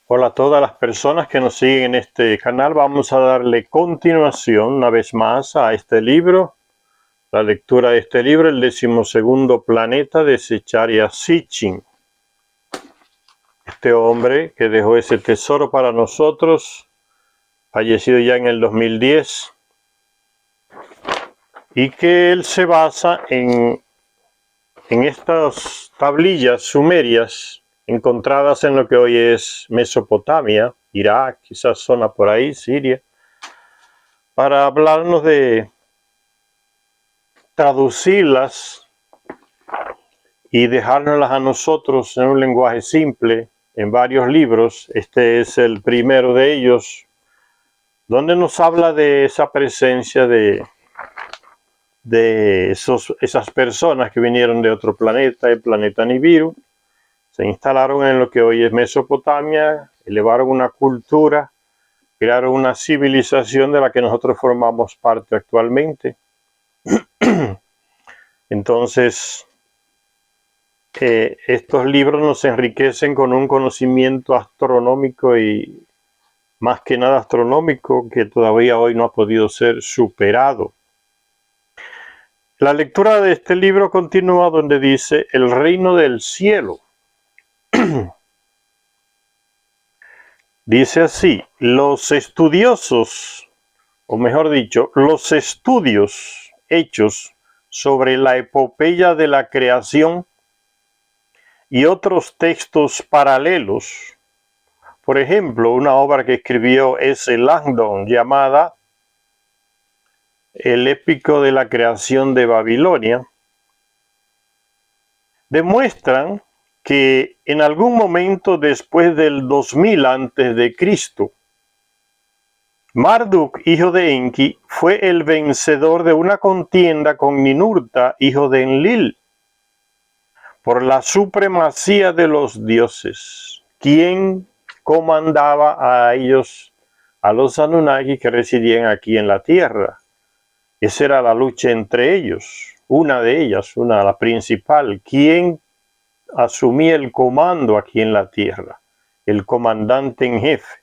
Hola a todas las personas que nos siguen en este canal. Vamos a darle continuación una vez más a este libro, la lectura de este libro, el 12º planeta de Zecharia Sitchin. Este hombre que dejó ese tesoro para nosotros, fallecido ya en el 2010, y que él se basa en estas tablillas sumerias encontradas en lo que hoy es Mesopotamia, Irak, quizás zona por ahí, Siria, para hablarnos de traducirlas y dejárnoslas a nosotros en un lenguaje simple, en varios libros. Este es el primero de ellos, donde nos habla de esa presencia de esas personas que vinieron de otro planeta, el planeta Nibiru, se instalaron en lo que hoy es Mesopotamia, elevaron una cultura, crearon una civilización de la que nosotros formamos parte actualmente. Entonces, estos libros nos enriquecen con un conocimiento astronómico y más que nada astronómico que todavía hoy no ha podido ser superado. La lectura de este libro continúa donde dice el reino del cielo. Dice así: los estudiosos, o mejor dicho, los estudios hechos sobre la epopeya de la creación y otros textos paralelos. Por ejemplo, una obra que escribió S. Langdon llamada El épico de la creación de Babilonia, demuestran que en algún momento después del 2000 a.C., Marduk, hijo de Enki, fue el vencedor de una contienda con Ninurta, hijo de Enlil, por la supremacía de los dioses, quien comandaba a ellos, a los Anunnaki que residían aquí en la tierra. Esa era la lucha entre ellos, una de ellas, la principal, quien asumía el comando aquí en la tierra, el comandante en jefe,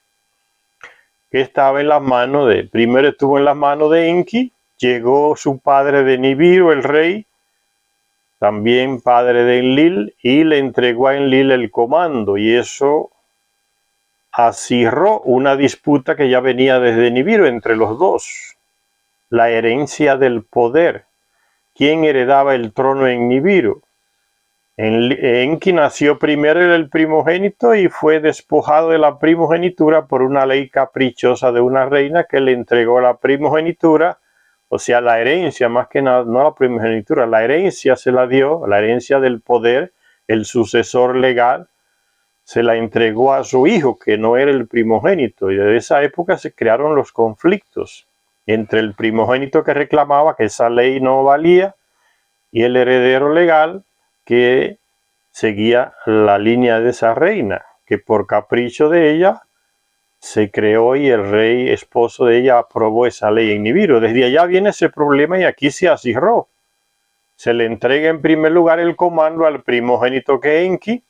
que estaba en las manos primero estuvo en las manos de Enki, llegó su padre de Nibiru, el rey, también padre de Enlil, y le entregó a Enlil el comando, y eso acirró una disputa que ya venía desde Nibiru entre los dos, la herencia del poder, quién heredaba el trono en Nibiru. Enki nació primero, era el primogénito y fue despojado de la primogenitura por una ley caprichosa de una reina que le entregó la primogenitura, o sea, la herencia, más que nada, no la primogenitura, la herencia se la dio, la herencia del poder, el sucesor legal, se la entregó a su hijo, que no era el primogénito, y desde esa época se crearon los conflictos entre el primogénito que reclamaba que esa ley no valía y el heredero legal que seguía la línea de esa reina, que por capricho de ella se creó y el rey esposo de ella aprobó esa ley en Nibiru. Desde allá viene ese problema y aquí se acirró. Se le entrega en primer lugar el comando al primogénito que Enki,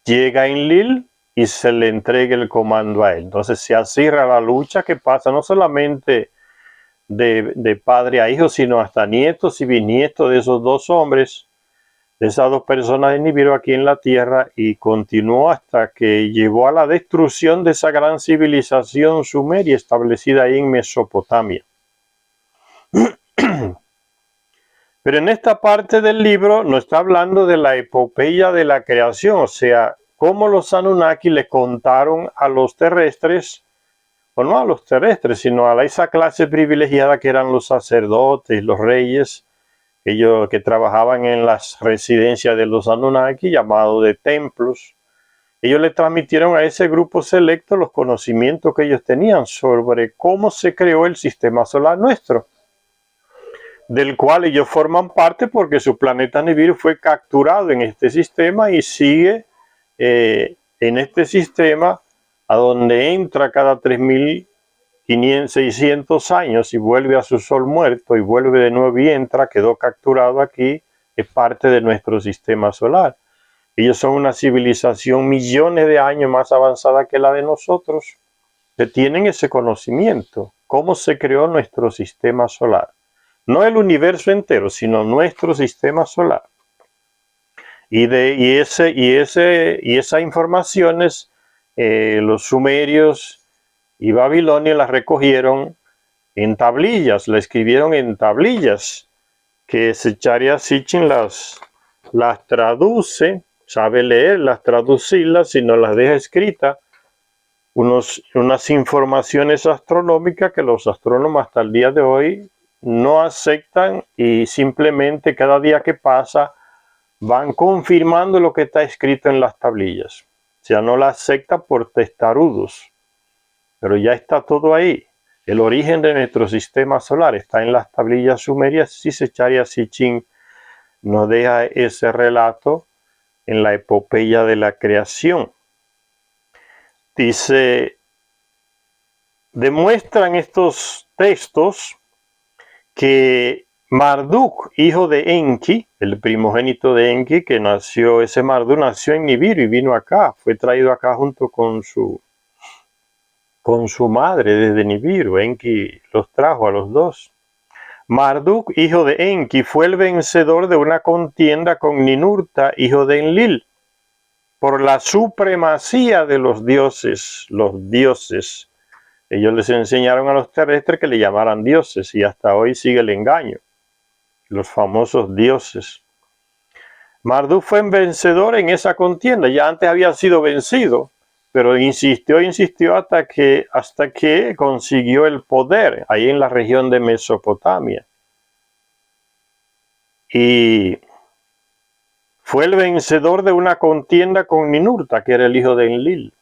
llega Enlil y se le entrega el comando a él. Entonces se acirra la lucha que pasa no solamente de padre a hijo, sino hasta nietos y bisnietos de esos dos hombres, de esas dos personas de Nibiru aquí en la tierra, y continuó hasta que llevó a la destrucción de esa gran civilización sumeria establecida ahí en Mesopotamia. Pero en esta parte del libro nos está hablando de la epopeya de la creación, o sea, cómo los Anunnaki le contaron a los terrestres, o no a los terrestres, sino a esa clase privilegiada que eran los sacerdotes, los reyes, ellos que trabajaban en las residencias de los Anunnaki, llamados de templos. Ellos le transmitieron a ese grupo selecto los conocimientos que ellos tenían sobre cómo se creó el sistema solar nuestro, del cual ellos forman parte porque su planeta Nibiru fue capturado en este sistema y sigue en este sistema, a donde entra cada 3.600 años y vuelve a su sol muerto y vuelve de nuevo y entra, quedó capturado aquí, es parte de nuestro sistema solar. Ellos son una civilización millones de años más avanzada que la de nosotros, que tienen ese conocimiento, cómo se creó nuestro sistema solar. No el universo entero, sino nuestro sistema solar. Y esas informaciones, los sumerios y babilonios las recogieron en tablillas, la escribieron en tablillas, que Secharia Sitchin las traduce, sabe leerlas, traducirlas y nos las deja escritas, unas informaciones astronómicas que los astrónomos hasta el día de hoy no aceptan y simplemente cada día que pasa van confirmando lo que está escrito en las tablillas. O sea, no la aceptan por testarudos, pero ya está todo ahí. El origen de nuestro sistema solar está en las tablillas sumerias y Secharia Sitchin nos deja ese relato en la epopeya de la creación. Dice, demuestran estos textos que Marduk, hijo de Enki, el primogénito de Enki, que nació, ese Marduk nació en Nibiru y vino acá, fue traído acá junto con su madre desde Nibiru. Enki los trajo a los dos. Marduk, hijo de Enki, fue el vencedor de una contienda con Ninurta, hijo de Enlil, por la supremacía de los dioses. Ellos les enseñaron a los terrestres que le llamaran dioses y hasta hoy sigue el engaño. Los famosos dioses. Marduk fue vencedor en esa contienda, ya antes había sido vencido, pero insistió hasta que consiguió el poder ahí en la región de Mesopotamia. Y fue el vencedor de una contienda con Ninurta, que era el hijo de Enlil,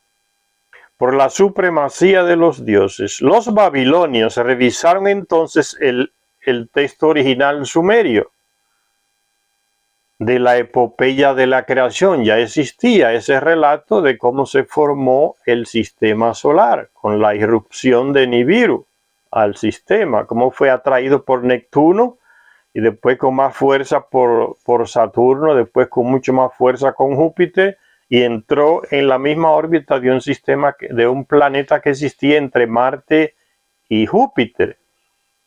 por la supremacía de los dioses. Los babilonios revisaron entonces el texto original sumerio de la epopeya de la creación. Ya existía ese relato de cómo se formó el sistema solar con la irrupción de Nibiru al sistema, cómo fue atraído por Neptuno y después con más fuerza por Saturno, después con mucho más fuerza con Júpiter, y entró en la misma órbita de un sistema, de un planeta que existía entre Marte y Júpiter,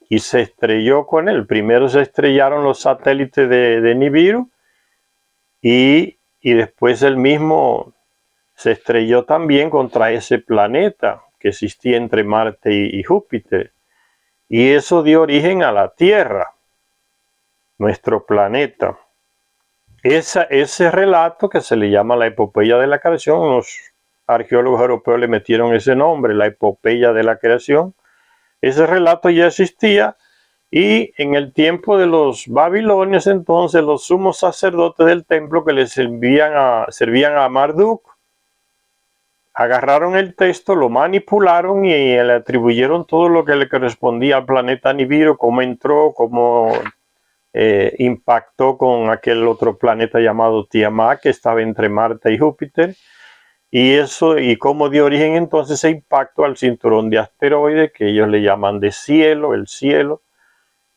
y se estrelló con él. Primero se estrellaron los satélites de Nibiru, y después él mismo se estrelló también contra ese planeta que existía entre Marte y Júpiter. Y eso dio origen a la Tierra, nuestro planeta. Ese relato que se le llama la epopeya de la creación, los arqueólogos europeos le metieron ese nombre, la epopeya de la creación. Ese relato ya existía. Y en el tiempo de los babilonios, entonces, los sumos sacerdotes del templo que les servían a Marduk, agarraron el texto, lo manipularon y le atribuyeron todo lo que le correspondía al planeta Nibiru, cómo entró, cómo impactó con aquel otro planeta llamado Tiamat, que estaba entre Marte y Júpiter, y cómo dio origen entonces ese impacto al cinturón de asteroides, que ellos le llaman de cielo, el cielo,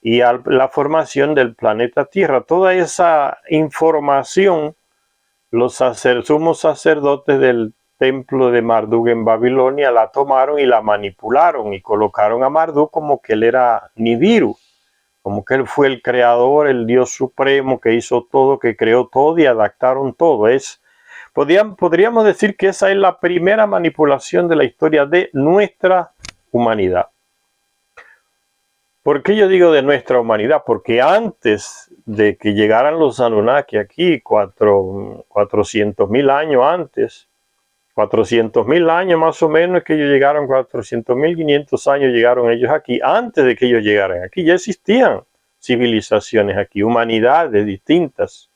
y a la formación del planeta Tierra. Toda esa información los sumos sacerdotes del templo de Marduk en Babilonia la tomaron y la manipularon y colocaron a Marduk como que él era Nibiru, como que él fue el creador, el Dios supremo que hizo todo, que creó todo, y adaptaron todo. Podríamos decir que esa es la primera manipulación de la historia de nuestra humanidad. ¿Por qué yo digo de nuestra humanidad? Porque antes de que llegaran los Anunnaki aquí, 400.000 años antes, 400.000 años más o menos que ellos llegaron, 400.500 años llegaron ellos aquí. Antes de que ellos llegaran aquí ya existían civilizaciones aquí, humanidades distintas.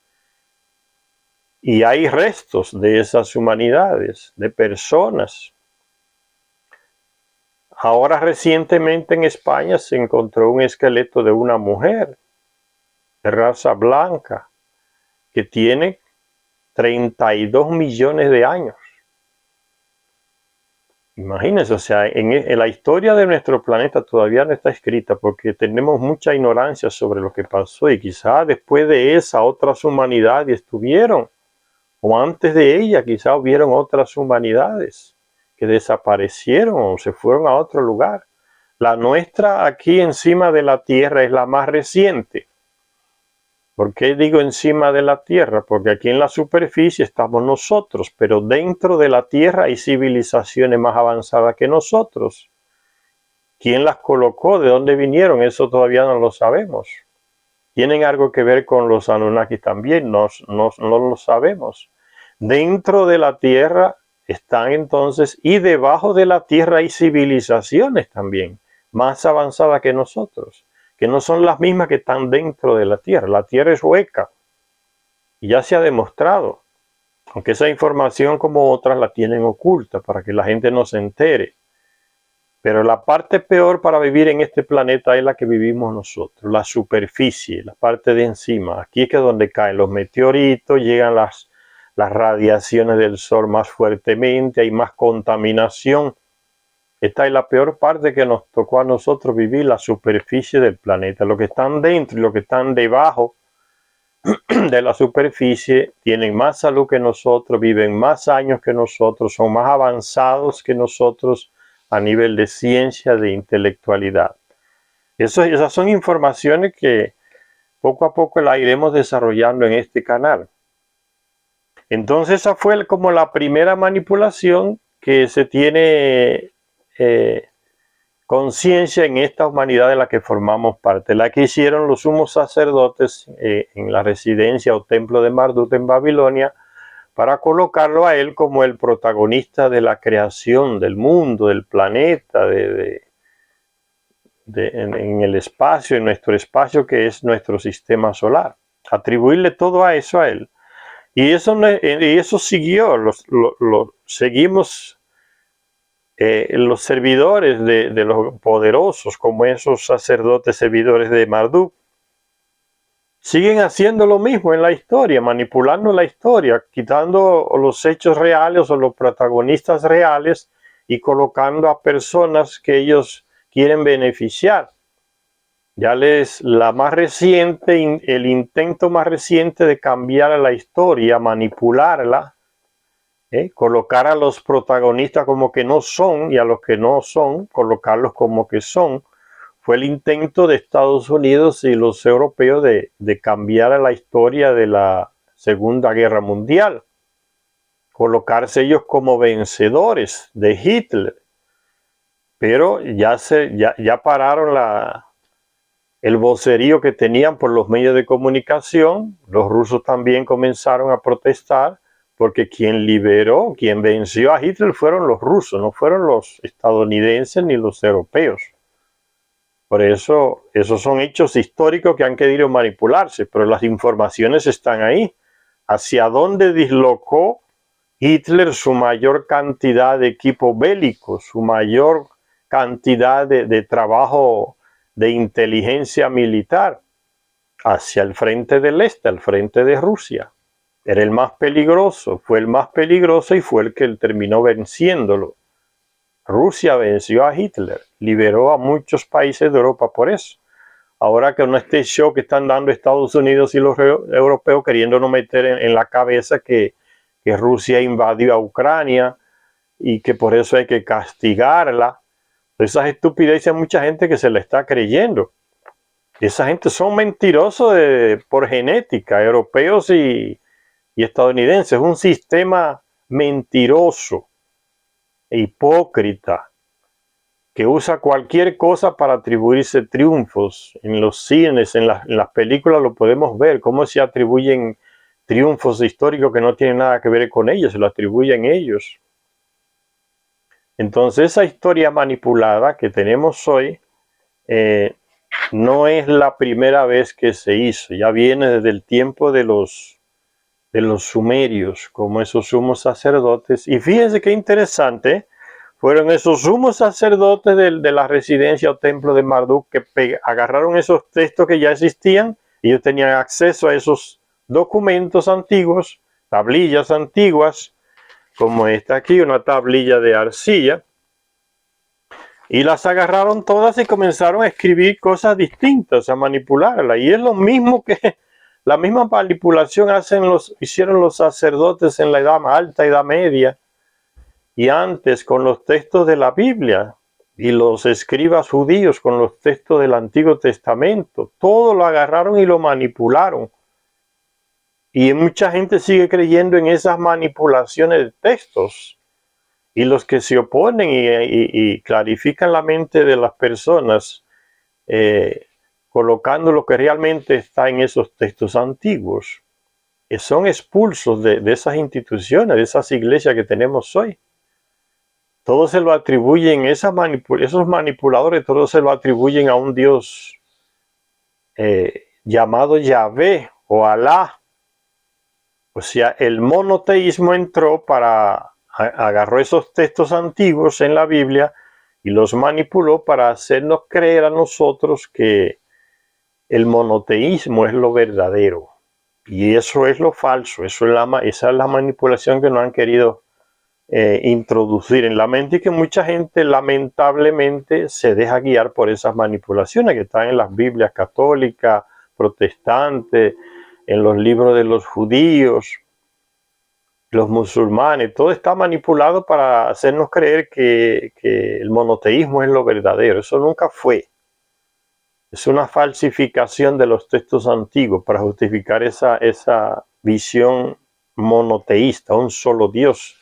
Y hay restos de esas humanidades, de personas. Ahora recientemente en España se encontró un esqueleto de una mujer de raza blanca que tiene 32 millones de años. Imagínense, o sea, en la historia de nuestro planeta todavía no está escrita porque tenemos mucha ignorancia sobre lo que pasó, y quizás después de esa otras humanidades estuvieron o antes de ella quizá hubieron otras humanidades que desaparecieron o se fueron a otro lugar. La nuestra aquí encima de la tierra es la más reciente. ¿Por qué digo encima de la tierra? Porque aquí en la superficie estamos nosotros, pero dentro de la tierra hay civilizaciones más avanzadas que nosotros. ¿Quién las colocó? ¿De dónde vinieron? Eso todavía no lo sabemos. ¿Tienen algo que ver con los Anunnakis también? No lo sabemos. Dentro de la tierra están entonces, y debajo de la tierra hay civilizaciones también, más avanzadas que nosotros, que no son las mismas que están dentro de la tierra. La tierra es hueca y ya se ha demostrado, aunque esa información como otras la tienen oculta para que la gente no se entere. Pero la parte peor para vivir en este planeta es la que vivimos nosotros, la superficie, la parte de encima. Aquí es que es donde caen los meteoritos, llegan las radiaciones del sol más fuertemente, hay más contaminación. Esta es la peor parte que nos tocó a nosotros vivir, la superficie del planeta. Los que están dentro y los que están debajo de la superficie tienen más salud que nosotros, viven más años que nosotros, son más avanzados que nosotros a nivel de ciencia, de intelectualidad. Esas son informaciones que poco a poco la iremos desarrollando en este canal. Entonces esa fue como la primera manipulación que se tiene conciencia en esta humanidad de la que formamos parte, la que hicieron los sumos sacerdotes en la residencia o templo de Marduk en Babilonia, para colocarlo a él como el protagonista de la creación del mundo, del planeta, en el espacio, en nuestro espacio que es nuestro sistema solar. Atribuirle todo a eso a él. Y eso siguió, seguimos los servidores de los poderosos, como esos sacerdotes servidores de Marduk, siguen haciendo lo mismo en la historia, manipulando la historia, quitando los hechos reales o los protagonistas reales y colocando a personas que ellos quieren beneficiar. Ya la más reciente, el intento más reciente de cambiar la historia, manipularla, colocar a los protagonistas como que no son y a los que no son, colocarlos como que son, fue el intento de Estados Unidos y los europeos de cambiar la historia de la Segunda Guerra Mundial, colocarse ellos como vencedores de Hitler. Pero ya pararon el vocerío que tenían por los medios de comunicación. Los rusos también comenzaron a protestar porque quien venció a Hitler fueron los rusos, no fueron los estadounidenses ni los europeos. Por eso, esos son hechos históricos que han querido manipularse, pero las informaciones están ahí. ¿Hacia dónde dislocó Hitler su mayor cantidad de equipo bélico, su mayor cantidad de trabajo de inteligencia militar? Hacia el frente del este, al frente de Rusia. Era el más peligroso, fue el más peligroso y fue el que terminó venciéndolo. Rusia venció a Hitler, liberó a muchos países de Europa por eso. Ahora con este show que están dando Estados Unidos y los europeos queriéndonos meter en la cabeza que Rusia invadió a Ucrania y que por eso hay que castigarla. Esas estupideces hay mucha gente que se la está creyendo. Esa gente son mentirosos por genética, europeos y estadounidenses. Es un sistema mentiroso, hipócrita, que usa cualquier cosa para atribuirse triunfos. En los cines, en las películas lo podemos ver, cómo se atribuyen triunfos históricos que no tienen nada que ver con ellos, se lo atribuyen ellos. Entonces esa historia manipulada que tenemos hoy no es la primera vez que se hizo, ya viene desde el tiempo de los sumerios, como esos sumos sacerdotes. Y fíjense qué interesante, fueron esos sumos sacerdotes de la residencia o templo de Marduk que agarraron esos textos que ya existían y ellos tenían acceso a esos documentos antiguos, tablillas antiguas, como esta aquí, una tablilla de arcilla, y las agarraron todas y comenzaron a escribir cosas distintas, a manipularlas. Y es lo mismo que La misma manipulación hicieron los sacerdotes en la Edad Alta, Edad Media y antes con los textos de la Biblia, y los escribas judíos con los textos del Antiguo Testamento. Todo lo agarraron y lo manipularon. Y mucha gente sigue creyendo en esas manipulaciones de textos. Y los que se oponen y clarifican la mente de las personas, colocando lo que realmente está en esos textos antiguos, son expulsos de esas instituciones, de esas iglesias que tenemos hoy. Todos se lo atribuyen, esos manipuladores, todos se lo atribuyen a un Dios llamado Yahvé o Alá. O sea, el monoteísmo entró agarró esos textos antiguos en la Biblia y los manipuló para hacernos creer a nosotros que el monoteísmo es lo verdadero. Y eso es lo falso, esa es la manipulación que nos han querido introducir en la mente, y que mucha gente lamentablemente se deja guiar por esas manipulaciones que están en las Biblias católicas, protestantes, en los libros de los judíos, los musulmanes. Todo está manipulado para hacernos creer que el monoteísmo es lo verdadero. Eso nunca fue. Es una falsificación de los textos antiguos para justificar esa visión monoteísta, un solo Dios.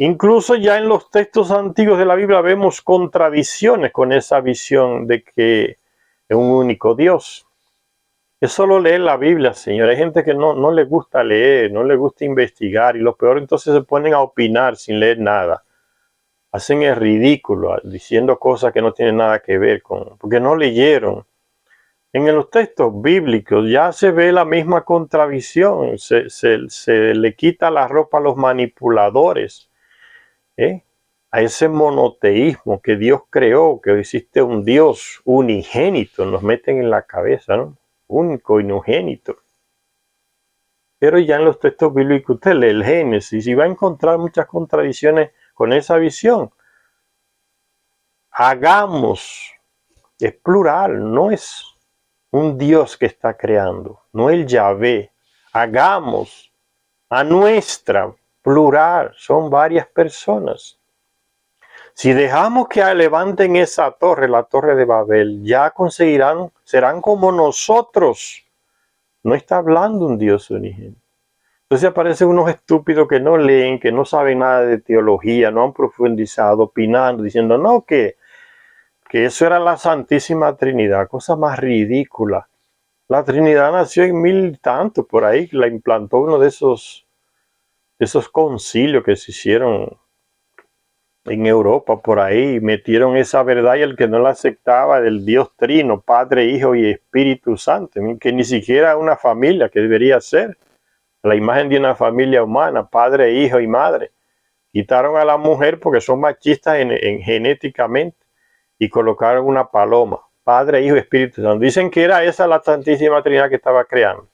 Incluso ya en los textos antiguos de la Biblia vemos contradicciones con esa visión de que es un único Dios. Es solo leer la Biblia, señor. Hay gente que no le gusta leer, no le gusta investigar, y lo peor, entonces se ponen a opinar sin leer nada. Hacen el ridículo diciendo cosas que no tienen nada que ver porque no leyeron. En los textos bíblicos ya se ve la misma contradicción. Se le quita la ropa a los manipuladores, a ese monoteísmo que Dios creó, que existe un Dios unigénito, nos meten en la cabeza, ¿no? Único, unigénito. Pero ya en los textos bíblicos usted lee el Génesis y va a encontrar muchas contradicciones con esa visión. Hagamos, es plural, no es un Dios que está creando, no el Yahvé. Hagamos a nuestra, plural, son varias personas. Si dejamos que levanten esa torre, la torre de Babel, ya conseguirán, serán como nosotros. No está hablando un Dios unigénito. Entonces aparecen unos estúpidos que no leen, que no saben nada de teología, no han profundizado, opinando, diciendo no, que eso era la Santísima Trinidad, cosa más ridícula. La Trinidad nació en 1000 y tanto, por ahí, la implantó uno de esos concilios que se hicieron en Europa, por ahí, metieron esa verdad, y el que no la aceptaba, del Dios Trino, Padre, Hijo y Espíritu Santo, que ni siquiera una familia que debería ser, la imagen de una familia humana, Padre, Hijo y Madre. Quitaron a la mujer porque son machistas genéticamente, y colocaron una paloma, Padre, Hijo y Espíritu Santo. Dicen que era esa la Santísima Trinidad que estaba creando.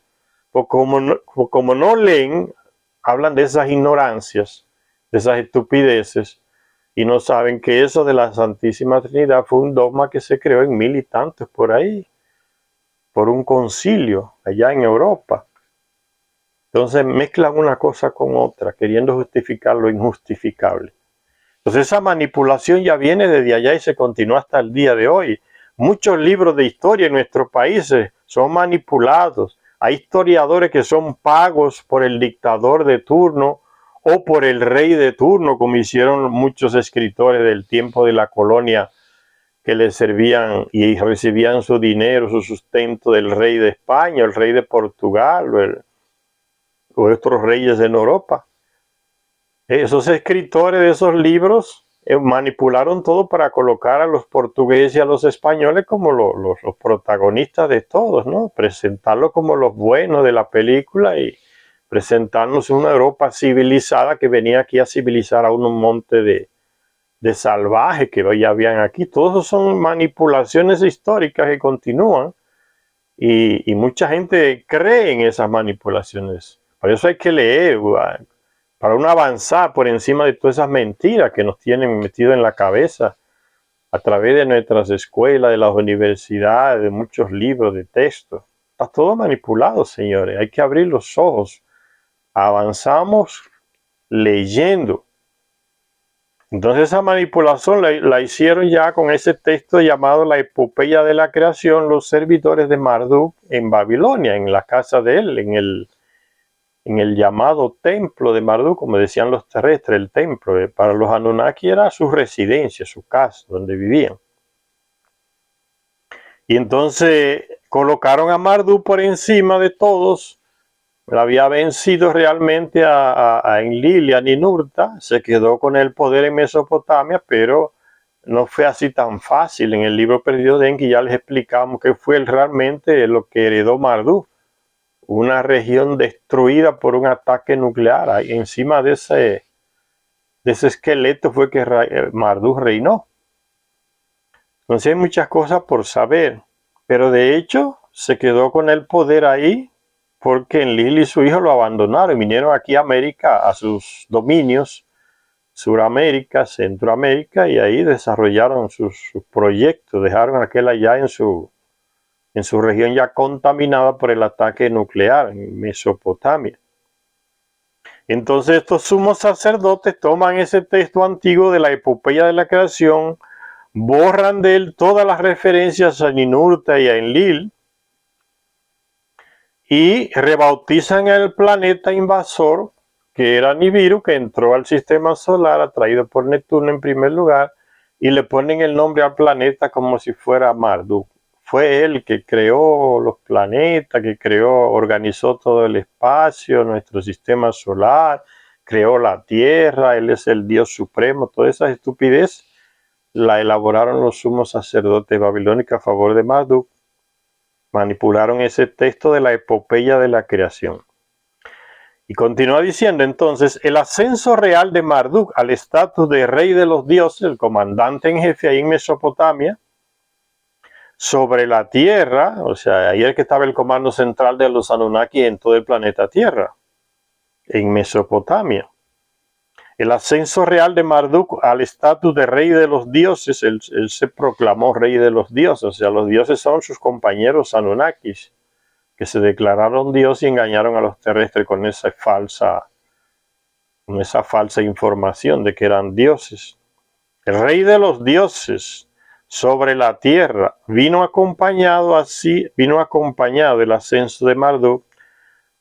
Pues como no leen, hablan de esas ignorancias, de esas estupideces, y no saben que eso de la Santísima Trinidad fue un dogma que se creó en 1000 y tantos por ahí, por un concilio allá en Europa. Entonces mezclan una cosa con otra, queriendo justificar lo injustificable. Entonces esa manipulación ya viene desde allá y se continúa hasta el día de hoy. Muchos libros de historia en nuestros países son manipulados. Hay historiadores que son pagos por el dictador de turno o por el rey de turno, como hicieron muchos escritores del tiempo de la colonia, que les servían y recibían su dinero, su sustento del rey de España, el rey de Portugal o otros reyes en Europa. Esos escritores de esos libros manipularon todo para colocar a los portugueses y a los españoles como los protagonistas de todos, ¿no? Presentarlos como los buenos de la película y presentarnos una Europa civilizada que venía aquí a civilizar a un monte de salvajes que hoy habían aquí. Todos son manipulaciones históricas que continúan, y mucha gente cree en esas manipulaciones. Por eso hay que leer, para uno avanzar por encima de todas esas mentiras que nos tienen metido en la cabeza a través de nuestras escuelas, de las universidades, de muchos libros de texto. Está todo manipulado, señores. Hay que abrir los ojos. Avanzamos leyendo. Entonces esa manipulación la hicieron ya con ese texto llamado la Epopeya de la Creación los servidores de Marduk en Babilonia, en la casa de él, en el llamado templo de Marduk, como decían los terrestres, el templo. Para los Anunnaki era su residencia, su casa, donde vivían. Y entonces colocaron a Marduk por encima de todos. Había vencido realmente a Enlil y a Ninurta, se quedó con el poder en Mesopotamia, pero no fue así tan fácil. En el libro perdido de Enki ya les explicamos que fue realmente lo que heredó Marduk, una región destruida por un ataque nuclear. Ahí encima de ese esqueleto fue que Marduk reinó. Entonces hay muchas cosas por saber, pero de hecho se quedó con el poder ahí porque Enlil y su hijo lo abandonaron y vinieron aquí a América, a sus dominios, Suramérica, Centroamérica, y ahí desarrollaron sus proyectos, dejaron aquel allá en su región ya contaminada por el ataque nuclear en Mesopotamia. Entonces estos sumos sacerdotes toman ese texto antiguo de la Epopeya de la Creación, borran de él todas las referencias a Ninurta y a Enlil, y rebautizan el planeta invasor, que era Nibiru, que entró al sistema solar atraído por Neptuno en primer lugar, y le ponen el nombre al planeta como si fuera Marduk. Fue él que creó los planetas, que organizó todo el espacio, nuestro sistema solar, creó la Tierra, él es el Dios supremo. Toda esa estupidez la elaboraron los sumos sacerdotes babilónicos a favor de Marduk. Manipularon ese texto de la Epopeya de la Creación. Y continúa diciendo entonces, el ascenso real de Marduk al estatus de rey de los dioses, el comandante en jefe ahí en Mesopotamia, sobre la Tierra, o sea, ahí es que estaba el comando central de los Anunnaki en todo el planeta Tierra, en Mesopotamia. El ascenso real de Marduk al estatus de rey de los dioses, él se proclamó rey de los dioses, o sea, los dioses son sus compañeros Anunnakis, que se declararon Dios y engañaron a los terrestres con esa falsa información de que eran dioses. El rey de los dioses sobre la tierra vino acompañado el ascenso de Marduk,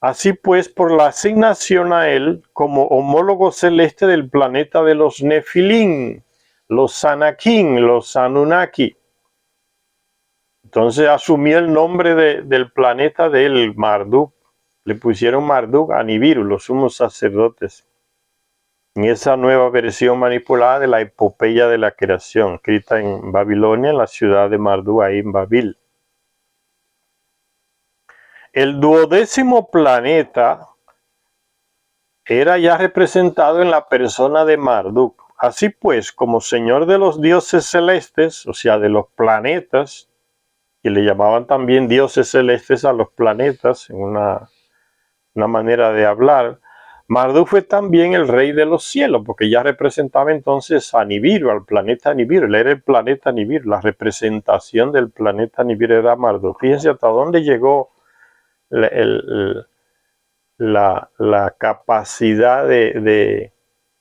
así pues por la asignación a él como homólogo celeste del planeta de los Nefilim, los Anakim, los Anunnaki. Entonces asumió el nombre del planeta de él, Marduk. Le pusieron Marduk a Nibiru, los sumos sacerdotes, en esa nueva versión manipulada de la Epopeya de la Creación, escrita en Babilonia, en la ciudad de Marduk, ahí en Babil. El 12º planeta era ya representado en la persona de Marduk. Así pues, como señor de los dioses celestes, o sea, de los planetas, que le llamaban también dioses celestes a los planetas, en una manera de hablar, Marduk fue también el rey de los cielos, porque ya representaba entonces a Nibiru, al planeta Nibiru. Él era el planeta Nibiru, la representación del planeta Nibiru era Marduk. Fíjense hasta dónde llegó la capacidad de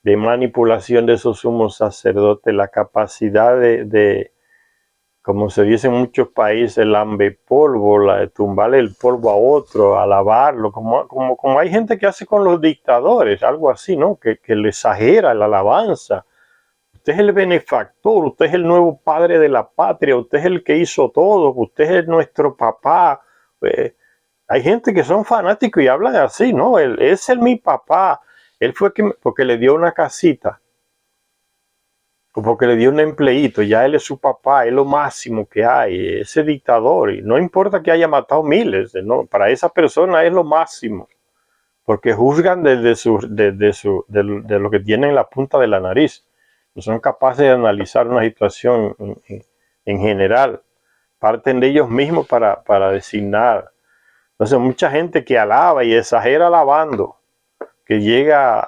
manipulación de esos sumos sacerdotes, la capacidad de como se dice en muchos países, lambe polvo, tumbarle el polvo a otro, alabarlo, como hay gente que hace con los dictadores, algo así, ¿no? Que le exagera la alabanza. Usted es el benefactor, usted es el nuevo padre de la patria, usted es el que hizo todo, usted es nuestro papá. Hay gente que son fanáticos y hablan así, ¿no? Él es mi papá, él fue porque le dio una casita, o porque le dio un empleíto, ya él es su papá, es lo máximo que hay, ese dictador, y no importa que haya matado miles, ¿no? Para esa persona es lo máximo, porque juzgan de lo que tienen en la punta de la nariz, no son capaces de analizar una situación en general, parten de ellos mismos para designar. Entonces mucha gente que alaba y exagera alabando, que llega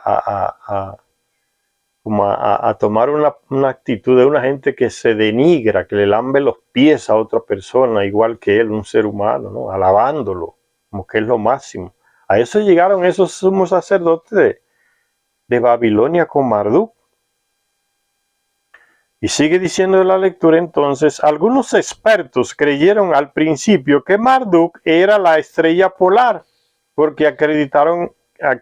como a tomar una actitud de una gente que se denigra, que le lambe los pies a otra persona, igual que él, un ser humano, ¿no? Alabándolo, como que es lo máximo. A eso llegaron esos sumos sacerdotes de Babilonia con Marduk. Y sigue diciendo la lectura entonces, algunos expertos creyeron al principio que Marduk era la estrella polar, porque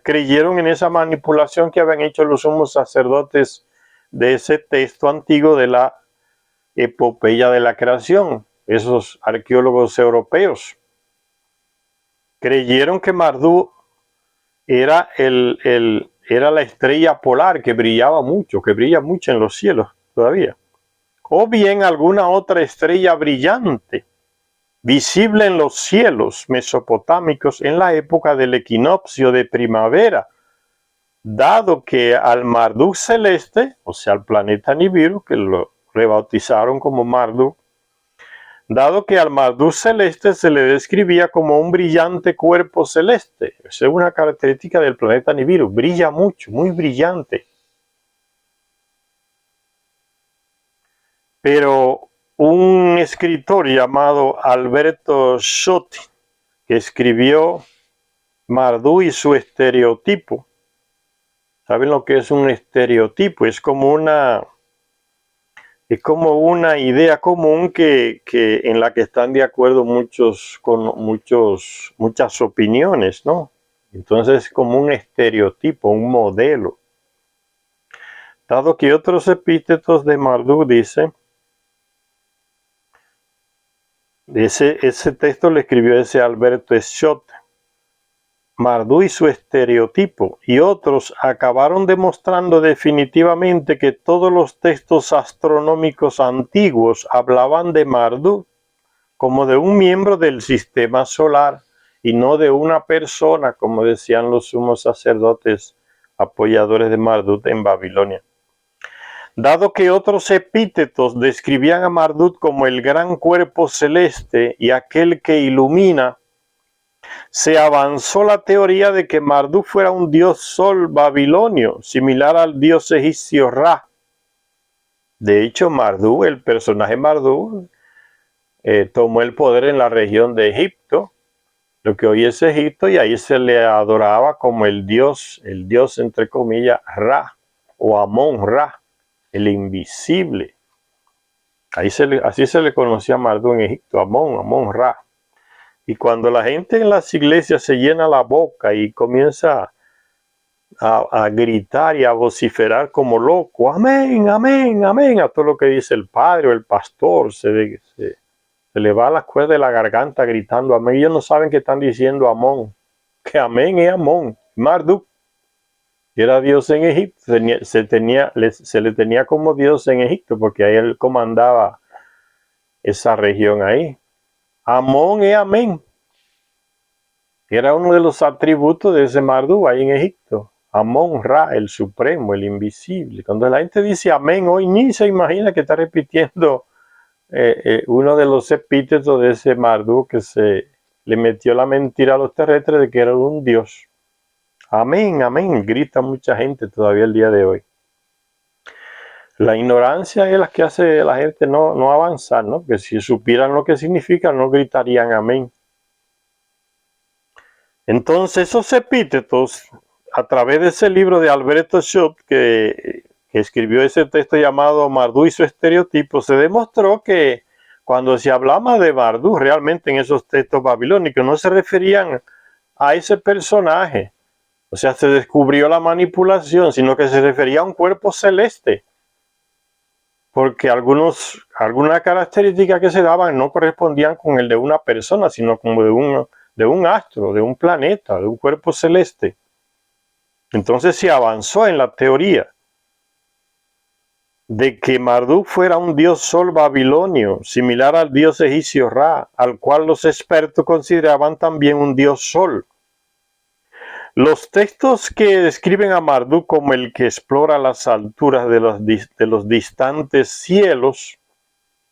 creyeron en esa manipulación que habían hecho los sumos sacerdotes de ese texto antiguo de la epopeya de la creación, esos arqueólogos europeos. Creyeron que Marduk era la estrella polar que brillaba mucho, que brilla mucho en los cielos todavía. O bien alguna otra estrella brillante, visible en los cielos mesopotámicos en la época del equinoccio de primavera, dado que al Marduk celeste, o sea, al planeta Nibiru, que lo rebautizaron como Marduk, dado que al Marduk celeste se le describía como un brillante cuerpo celeste. Esa es una característica del planeta Nibiru, brilla mucho, muy brillante. Pero un escritor llamado Alberto Schotti, que escribió Marduk y su estereotipo. ¿Saben lo que es un estereotipo? Es como una idea común en la que están de acuerdo muchas opiniones, ¿no? Entonces es como un estereotipo, un modelo. Dado que otros epítetos de Marduk dicen, ese texto lo escribió ese Alberto Schott, Marduk y su estereotipo, y otros acabaron demostrando definitivamente que todos los textos astronómicos antiguos hablaban de Marduk como de un miembro del sistema solar y no de una persona, como decían los sumos sacerdotes apoyadores de Marduk en Babilonia. Dado que otros epítetos describían a Marduk como el gran cuerpo celeste y aquel que ilumina, se avanzó la teoría de que Marduk fuera un dios sol babilonio, similar al dios egipcio Ra. De hecho, Marduk, el personaje Marduk, tomó el poder en la región de Egipto, lo que hoy es Egipto, y ahí se le adoraba como el dios entre comillas Ra o Amón Ra, el invisible. Así se le conocía a Marduk en Egipto, Amón Ra. Y cuando la gente en las iglesias se llena la boca y comienza a gritar y a vociferar como loco, amén, amén, amén, a todo lo que dice el padre o el pastor, se le va las cuerdas de la garganta gritando amén. Ellos no saben que están diciendo Amón, que amén es Amón, Marduk. Era Dios en Egipto, se le tenía como Dios en Egipto porque ahí él comandaba esa región ahí. Amón es amén. Era uno de los atributos de ese Marduk ahí en Egipto. Amón Ra, el supremo, el invisible. Cuando la gente dice amén hoy, ni se imagina que está repitiendo uno de los epítetos de ese Marduk que se le metió la mentira a los terrestres de que era un dios. Amén, amén, grita mucha gente todavía el día de hoy. La ignorancia es la que hace a la gente no avanzar, ¿no? Que si supieran lo que significa, no gritarían amén. Entonces, esos epítetos, a través de ese libro de Alberto Schott, que escribió ese texto llamado Marduk y su estereotipo, se demostró que cuando se hablaba de Marduk realmente en esos textos babilónicos, no se referían a ese personaje. O sea, se descubrió la manipulación, sino que se refería a un cuerpo celeste. Porque algunas características que se daban no correspondían con el de una persona, sino como de un astro, de un planeta, de un cuerpo celeste. Entonces se avanzó en la teoría de que Marduk fuera un dios sol babilonio, similar al dios egipcio Ra, al cual los expertos consideraban también un dios sol. Los textos que describen a Marduk como el que explora las alturas de los distantes cielos,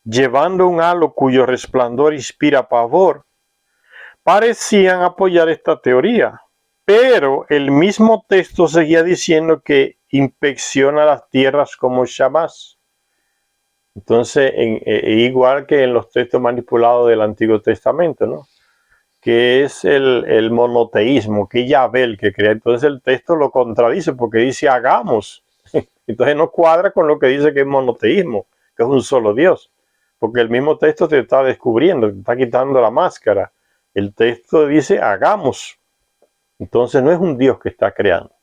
llevando un halo cuyo resplandor inspira pavor, parecían apoyar esta teoría. Pero el mismo texto seguía diciendo que inspecciona las tierras como Shamash. Entonces, igual que en los textos manipulados del Antiguo Testamento, ¿no? Que es el monoteísmo, que Yahvé el que crea. Entonces el texto lo contradice porque dice hagamos. Entonces no cuadra con lo que dice que es monoteísmo, que es un solo Dios. Porque el mismo texto te está descubriendo, te está quitando la máscara. El texto dice hagamos. Entonces no es un Dios que está creando.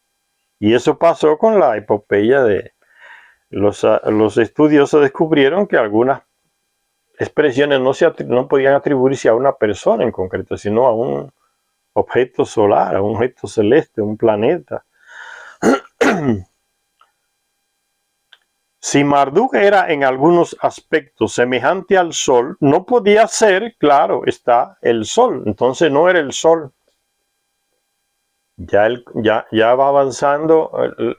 Y eso pasó con la epopeya de los estudiosos descubrieron que algunas expresiones no podían atribuirse a una persona en concreto, sino a un objeto solar, a un objeto celeste, un planeta. Si Marduk era en algunos aspectos semejante al Sol, no podía ser, claro, está el Sol. Entonces no era el Sol. Ya va avanzando